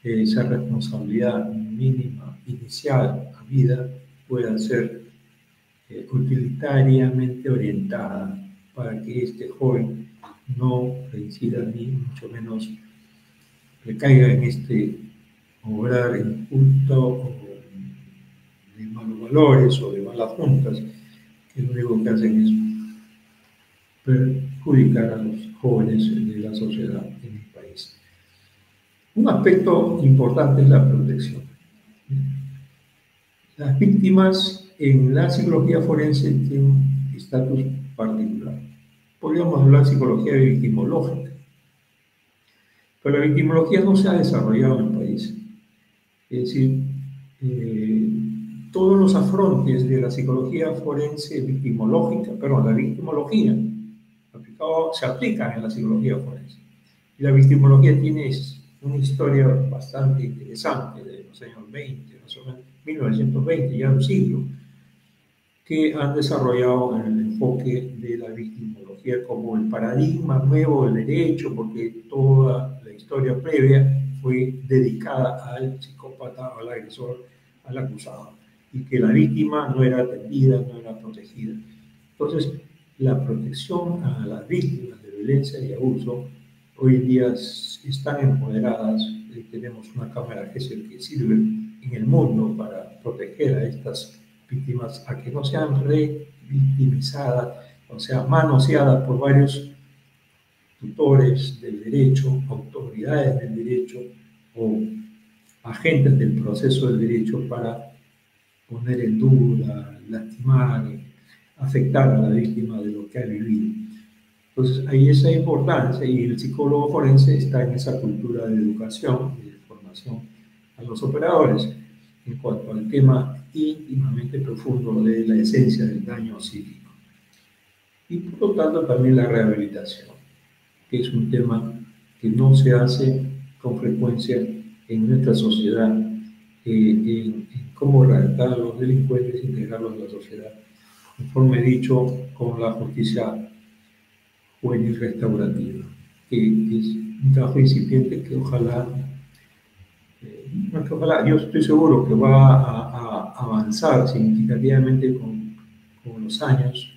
Speaker 1: esa responsabilidad mínima inicial a vida pueda ser utilitariamente orientada para que este joven no reincida ni mucho menos recaiga en este obrar injusto o de malos valores o de malas juntas, que lo único que hacen es perjudicar a los jóvenes de la sociedad en el país. Un aspecto importante es la protección. Las víctimas en la psicología forense tienen un estatus particular. Podríamos hablar de psicología victimológica, pero la victimología no se ha desarrollado en el país. Es decir, todos los afrontes de la psicología forense victimológica, perdón, la victimología se aplican en la psicología forense. Y la victimología tiene una historia bastante interesante de los años 20, más o menos 1920, ya un siglo, que han desarrollado en el enfoque de la victimología como el paradigma nuevo del derecho, porque toda la historia previa fue dedicada al psicópata, al agresor, al acusado, y que la víctima no era atendida, no era protegida. Entonces, la protección a las víctimas de violencia y abuso hoy en día están empoderadas. Tenemos una cámara que sirve en el mundo para proteger a estas víctimas a que no sean revictimizadas, o sea, manoseadas por varios tutores del derecho, autoridades del derecho o agentes del proceso del derecho para poner en duda, lastimar, afectar a la víctima de lo que ha vivido. Entonces, hay esa importancia y el psicólogo forense está en esa cultura de educación y de formación a los operadores en cuanto al tema íntimamente profundo de la esencia del daño psíquico. Y por lo tanto también la rehabilitación, que es un tema que no se hace con frecuencia en nuestra sociedad, en cómo rehabilitar a los delincuentes e integrarlos en la sociedad, conforme he dicho, con la justicia juvenil restaurativa, que es un trabajo incipiente que ojalá, yo estoy seguro que va a avanzar significativamente con los años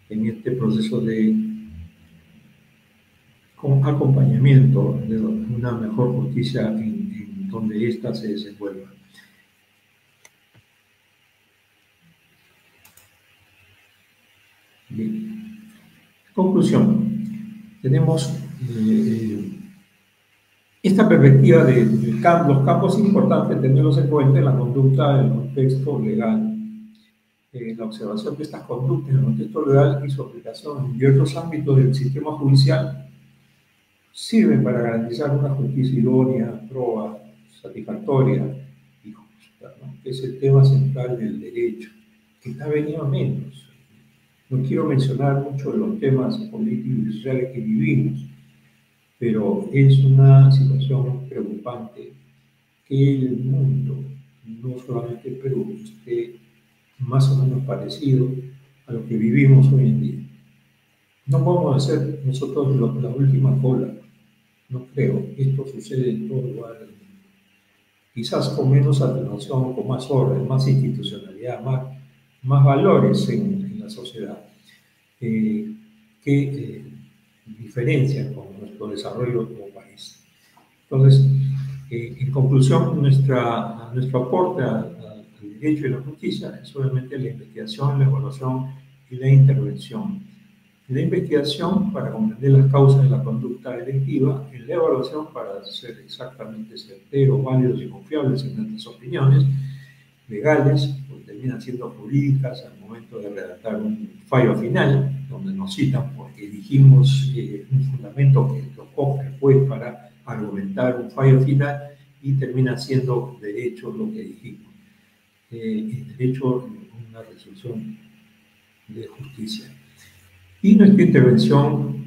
Speaker 1: en este proceso de acompañamiento de una mejor justicia en donde ésta se desenvuelva. Bien. Conclusión. Tenemos esta perspectiva de los campos importantes, tenerlos en cuenta en la conducta, en el contexto legal, la observación de estas conductas en el contexto legal y su aplicación en diversos ámbitos del sistema judicial sirven para garantizar una justicia idónea, proba, satisfactoria y justa, ¿no? Que es el tema central del derecho, que está venido a menos. No quiero mencionar mucho de los temas políticos y sociales que vivimos, pero es una situación preocupante que el mundo, no solamente el Perú, esté más o menos parecido a lo que vivimos hoy en día. No podemos hacer nosotros la última cola, no creo. Esto sucede en todo lugar del mundo. Quizás con menos atenuación, con más orden, más institucionalidad, más valores en la sociedad, que diferencian con nuestro desarrollo como país. Entonces, en conclusión, nuestro aporte al derecho y la justicia es obviamente la investigación, la evaluación y la intervención. En la investigación, para comprender las causas de la conducta delictiva, en la evaluación, para ser exactamente certeros, válidos y confiables en nuestras opiniones legales, pues terminan siendo jurídicas al momento de redactar un fallo final, donde nos citan porque elegimos un fundamento que lo coge el juez para argumentar un fallo final y termina siendo derecho lo que dijimos. El derecho es una resolución de justicia. Y nuestra intervención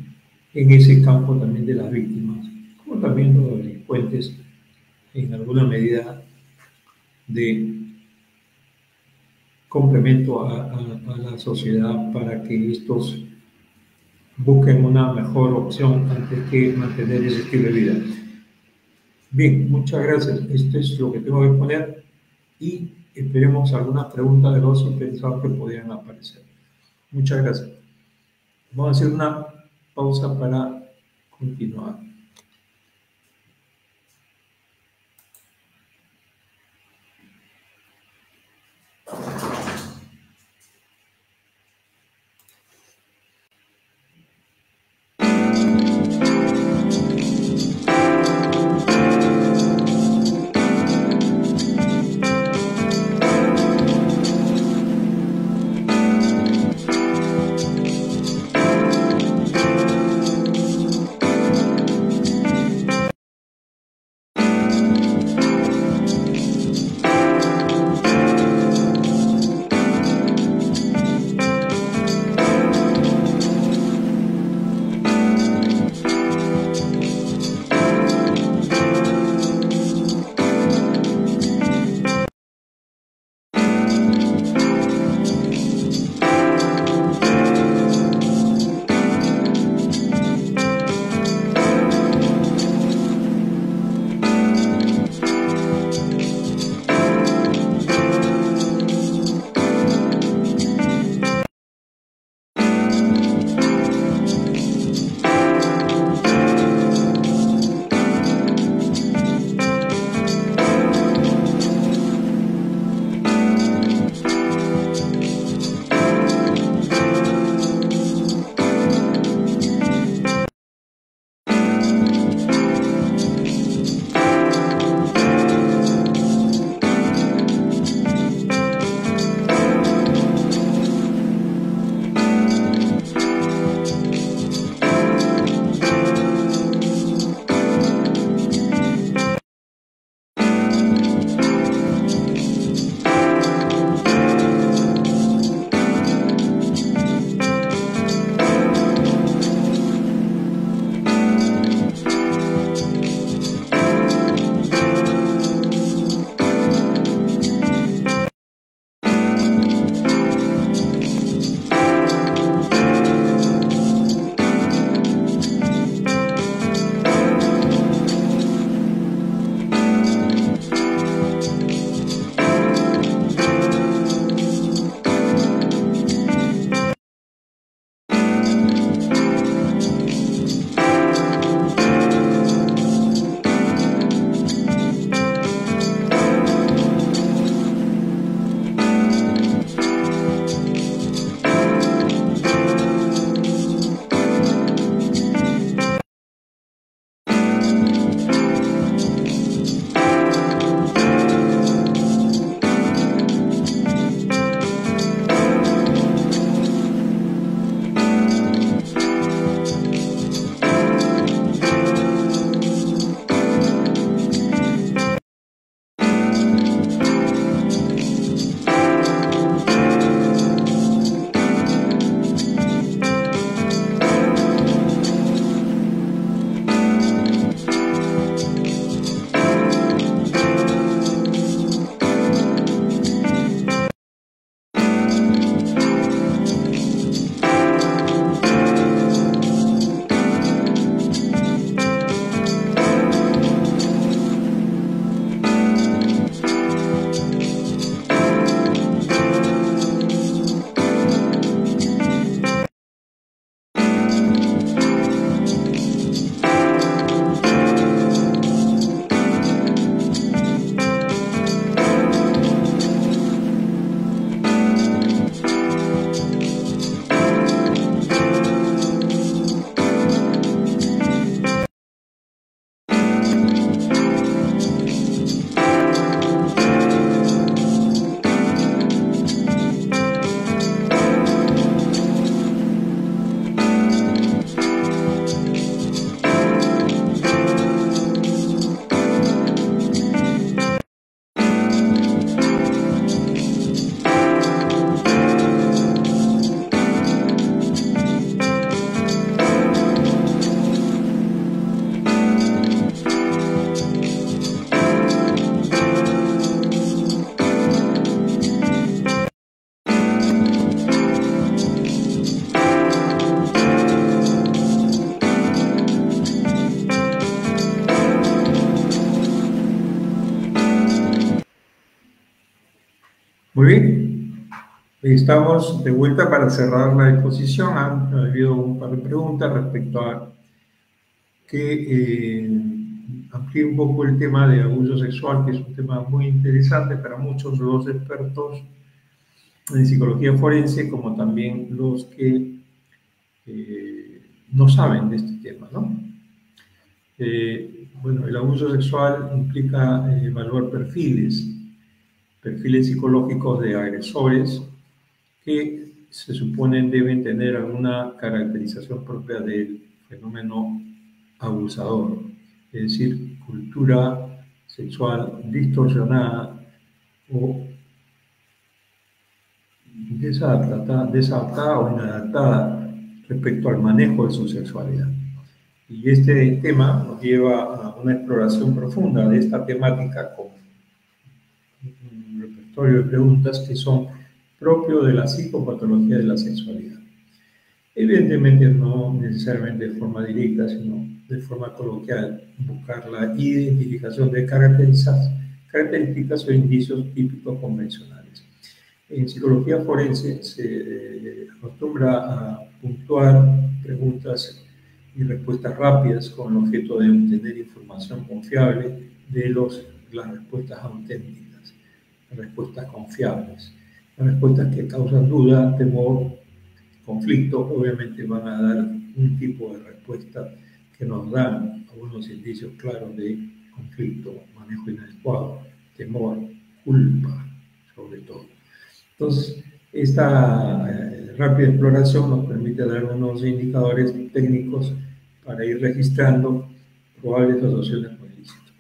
Speaker 1: en ese campo también de las víctimas, como también los delincuentes, en alguna medida de complemento a la sociedad para que estos busquen una mejor opción antes que mantener ese estilo de vida. Bien, muchas gracias. Esto es lo que tengo que poner y esperemos algunas preguntas de los interesados que podrían aparecer. Muchas gracias. Vamos a hacer una pausa para continuar. Muy bien, estamos de vuelta para cerrar la exposición. Ha habido un par de preguntas respecto a que amplíe un poco el tema de abuso sexual, que es un tema muy interesante para muchos de los expertos en psicología forense, como también los que no saben de este tema, ¿no? Bueno, el abuso sexual implica evaluar perfiles psicológicos de agresores que se suponen deben tener alguna caracterización propia del fenómeno abusador, es decir, cultura sexual distorsionada o desadaptada o inadaptada respecto al manejo de su sexualidad. Y este tema nos lleva a una exploración profunda de esta temática con un repertorio de preguntas que son propios de la psicopatología de la sexualidad. Evidentemente no necesariamente de forma directa, sino de forma coloquial, buscar la identificación de características o indicios típicos convencionales. En psicología forense se acostumbra a puntuar preguntas y respuestas rápidas con el objeto de obtener información confiable de las respuestas auténticas, las respuestas confiables, las respuestas que causan duda, temor, conflicto, obviamente van a dar un tipo de respuesta que nos dan algunos indicios claros de conflicto, manejo inadecuado, temor, culpa, sobre todo. Entonces, esta rápida exploración nos permite dar unos indicadores técnicos para ir registrando probables asociaciones con ilícito.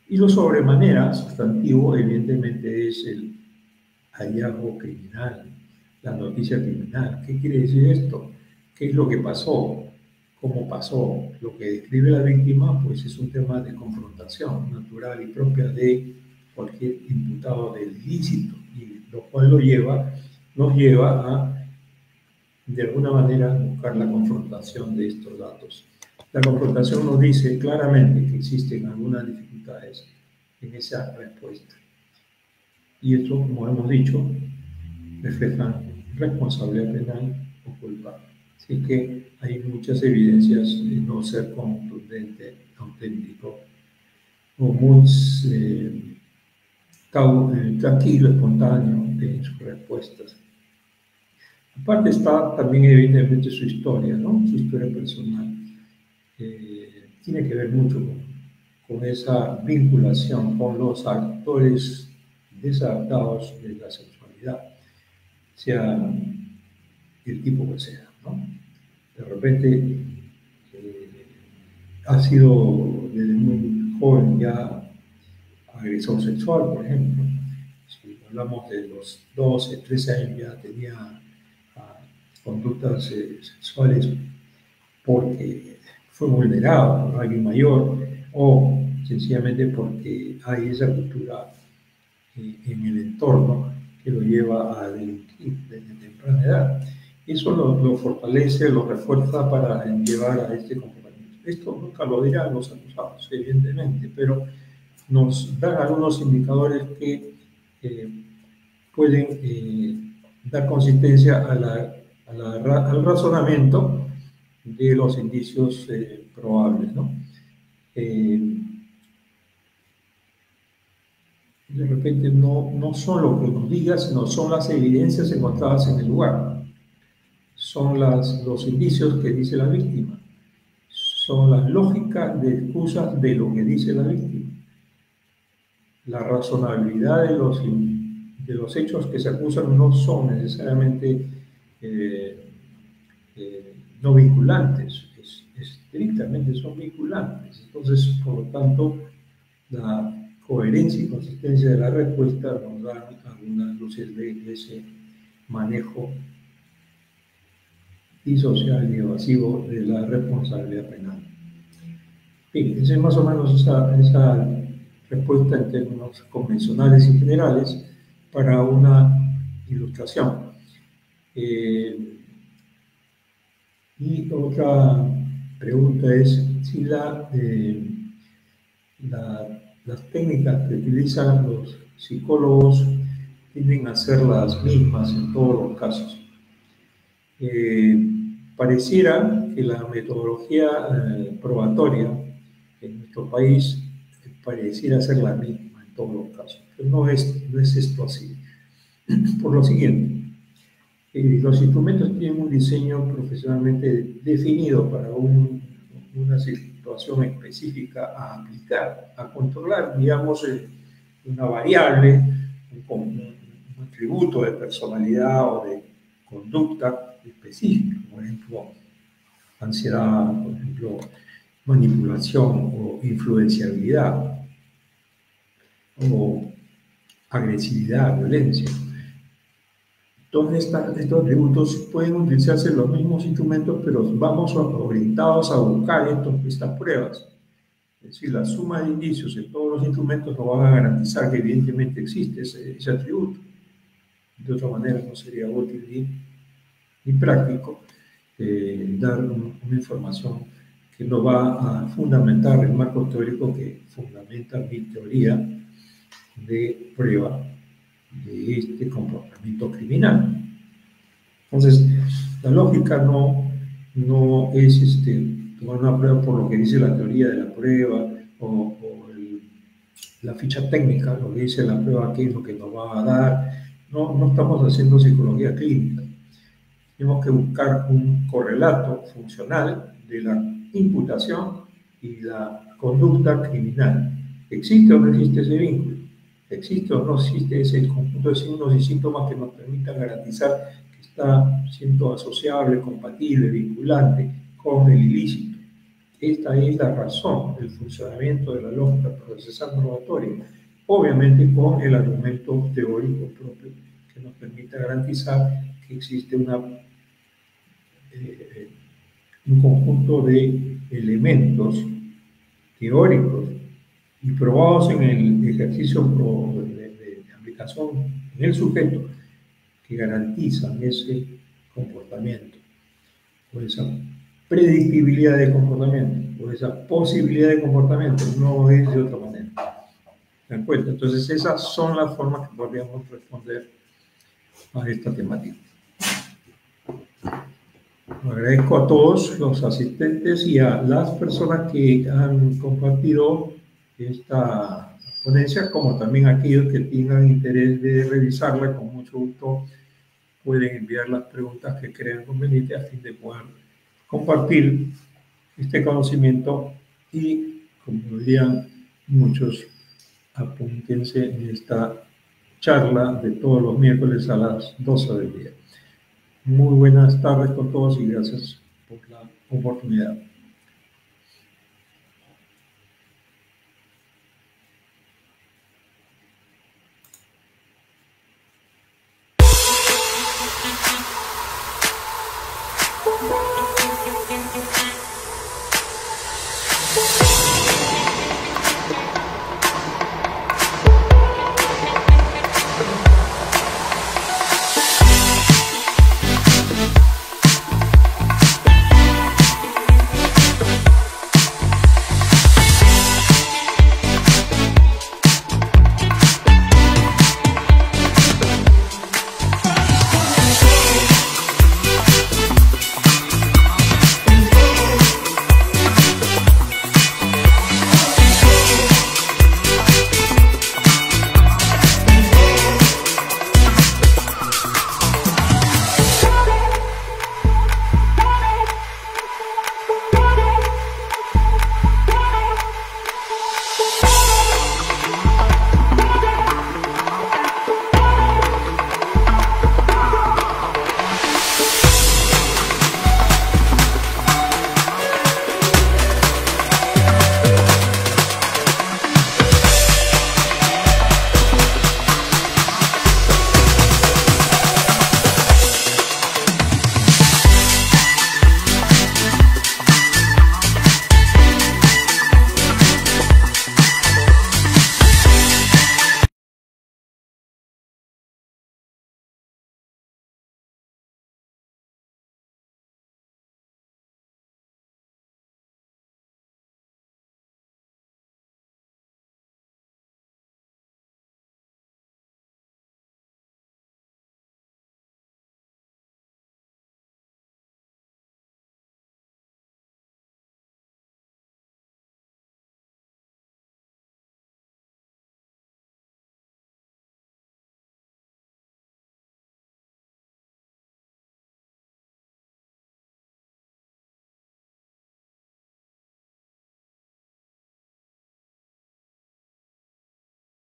Speaker 1: Y lo sobremanera sustantivo, evidentemente, es el hallazgo criminal, la noticia criminal. ¿Qué quiere decir esto? ¿Qué es lo que pasó? ¿Cómo pasó? Lo que describe la víctima, pues es un tema de confrontación natural y propia de cualquier imputado del ilícito, y lo cual nos lleva a, de alguna manera, buscar la confrontación de estos datos. La confrontación nos dice claramente que existen algunas dificultades en esa respuesta. Y esto, como hemos dicho, reflejan responsabilidad penal o culpa. Así que hay muchas evidencias de no ser contundente, auténtico o muy tranquilo, espontáneo en sus respuestas. Aparte está también evidentemente su historia, ¿no? Su historia personal. Tiene que ver mucho con esa vinculación con los actores desadaptados de la sexualidad, sea el tipo que sea, ¿no? De repente ha sido desde muy joven ya agresor sexual, por ejemplo. Si hablamos de los 12, 13 años ya tenía conductas sexuales porque fue vulnerado por alguien mayor o sencillamente porque hay esa cultura en el entorno que lo lleva a delinquir desde temprana edad. Eso lo fortalece, lo refuerza para llevar a este comportamiento. Esto nunca lo dirán los acusados, evidentemente, pero nos dan algunos indicadores que pueden dar consistencia al razonamiento de los indicios probables, ¿no? De repente no son lo que nos diga, sino son las evidencias encontradas en el lugar, son los indicios que dice la víctima, son las lógicas de excusas de lo que dice la víctima, la razonabilidad de los hechos que se acusan no son necesariamente no vinculantes, estrictamente son vinculantes. Entonces, por lo tanto, la coherencia y consistencia de la respuesta nos dan algunas luces de ese manejo disocial y evasivo de la responsabilidad penal. Bien, esa es más o menos esa respuesta en términos convencionales y generales para una ilustración. Y otra pregunta es si las técnicas que utilizan los psicólogos tienden a ser las mismas en todos los casos. Pareciera que la metodología probatoria en nuestro país pareciera ser la misma en todos los casos, pero no es esto así. Por lo siguiente, los instrumentos tienen un diseño profesionalmente definido para una situación específica a aplicar, a controlar, digamos, una variable, un atributo de personalidad o de conducta específica, por ejemplo, ansiedad, por ejemplo, manipulación o influenciabilidad, o agresividad, violencia. Todos estos atributos pueden utilizarse en los mismos instrumentos, pero vamos orientados a buscar estas pruebas. Es decir, la suma de indicios en todos los instrumentos nos van a garantizar que evidentemente existe ese atributo. De otra manera no sería útil ni práctico dar una información que no va a fundamentar el marco teórico que fundamenta mi teoría de prueba de este comportamiento criminal. Entonces, la lógica no es tomar una prueba por lo que dice la teoría de la prueba o la ficha técnica, lo que dice la prueba, qué es lo que nos va a dar. No estamos haciendo psicología clínica. Tenemos que buscar un correlato funcional de la imputación y la conducta criminal. ¿Existe o no existe ese vínculo? ¿Existe o no existe ese conjunto de signos y síntomas que nos permitan garantizar que está siendo asociable, compatible, vinculante con el ilícito? Esta es la razón del funcionamiento de la lógica procesal probatoria, obviamente con el argumento teórico propio que nos permita garantizar que existe un conjunto de elementos teóricos y probados en el ejercicio de aplicación en el sujeto que garantizan ese comportamiento, o esa predictibilidad de comportamiento, o esa posibilidad de comportamiento, no es de otra manera. ¿Se dan cuenta? Entonces esas son las formas que podríamos responder a esta temática. Agradezco a todos los asistentes y a las personas que han compartido esta ponencia, como también aquellos que tengan interés de revisarla. Con mucho gusto pueden enviar las preguntas que crean conveniente a fin de poder compartir este conocimiento y, como dirían muchos, apúntense en esta charla de todos los miércoles a las 12 del día. Muy buenas tardes con todos y gracias por la oportunidad.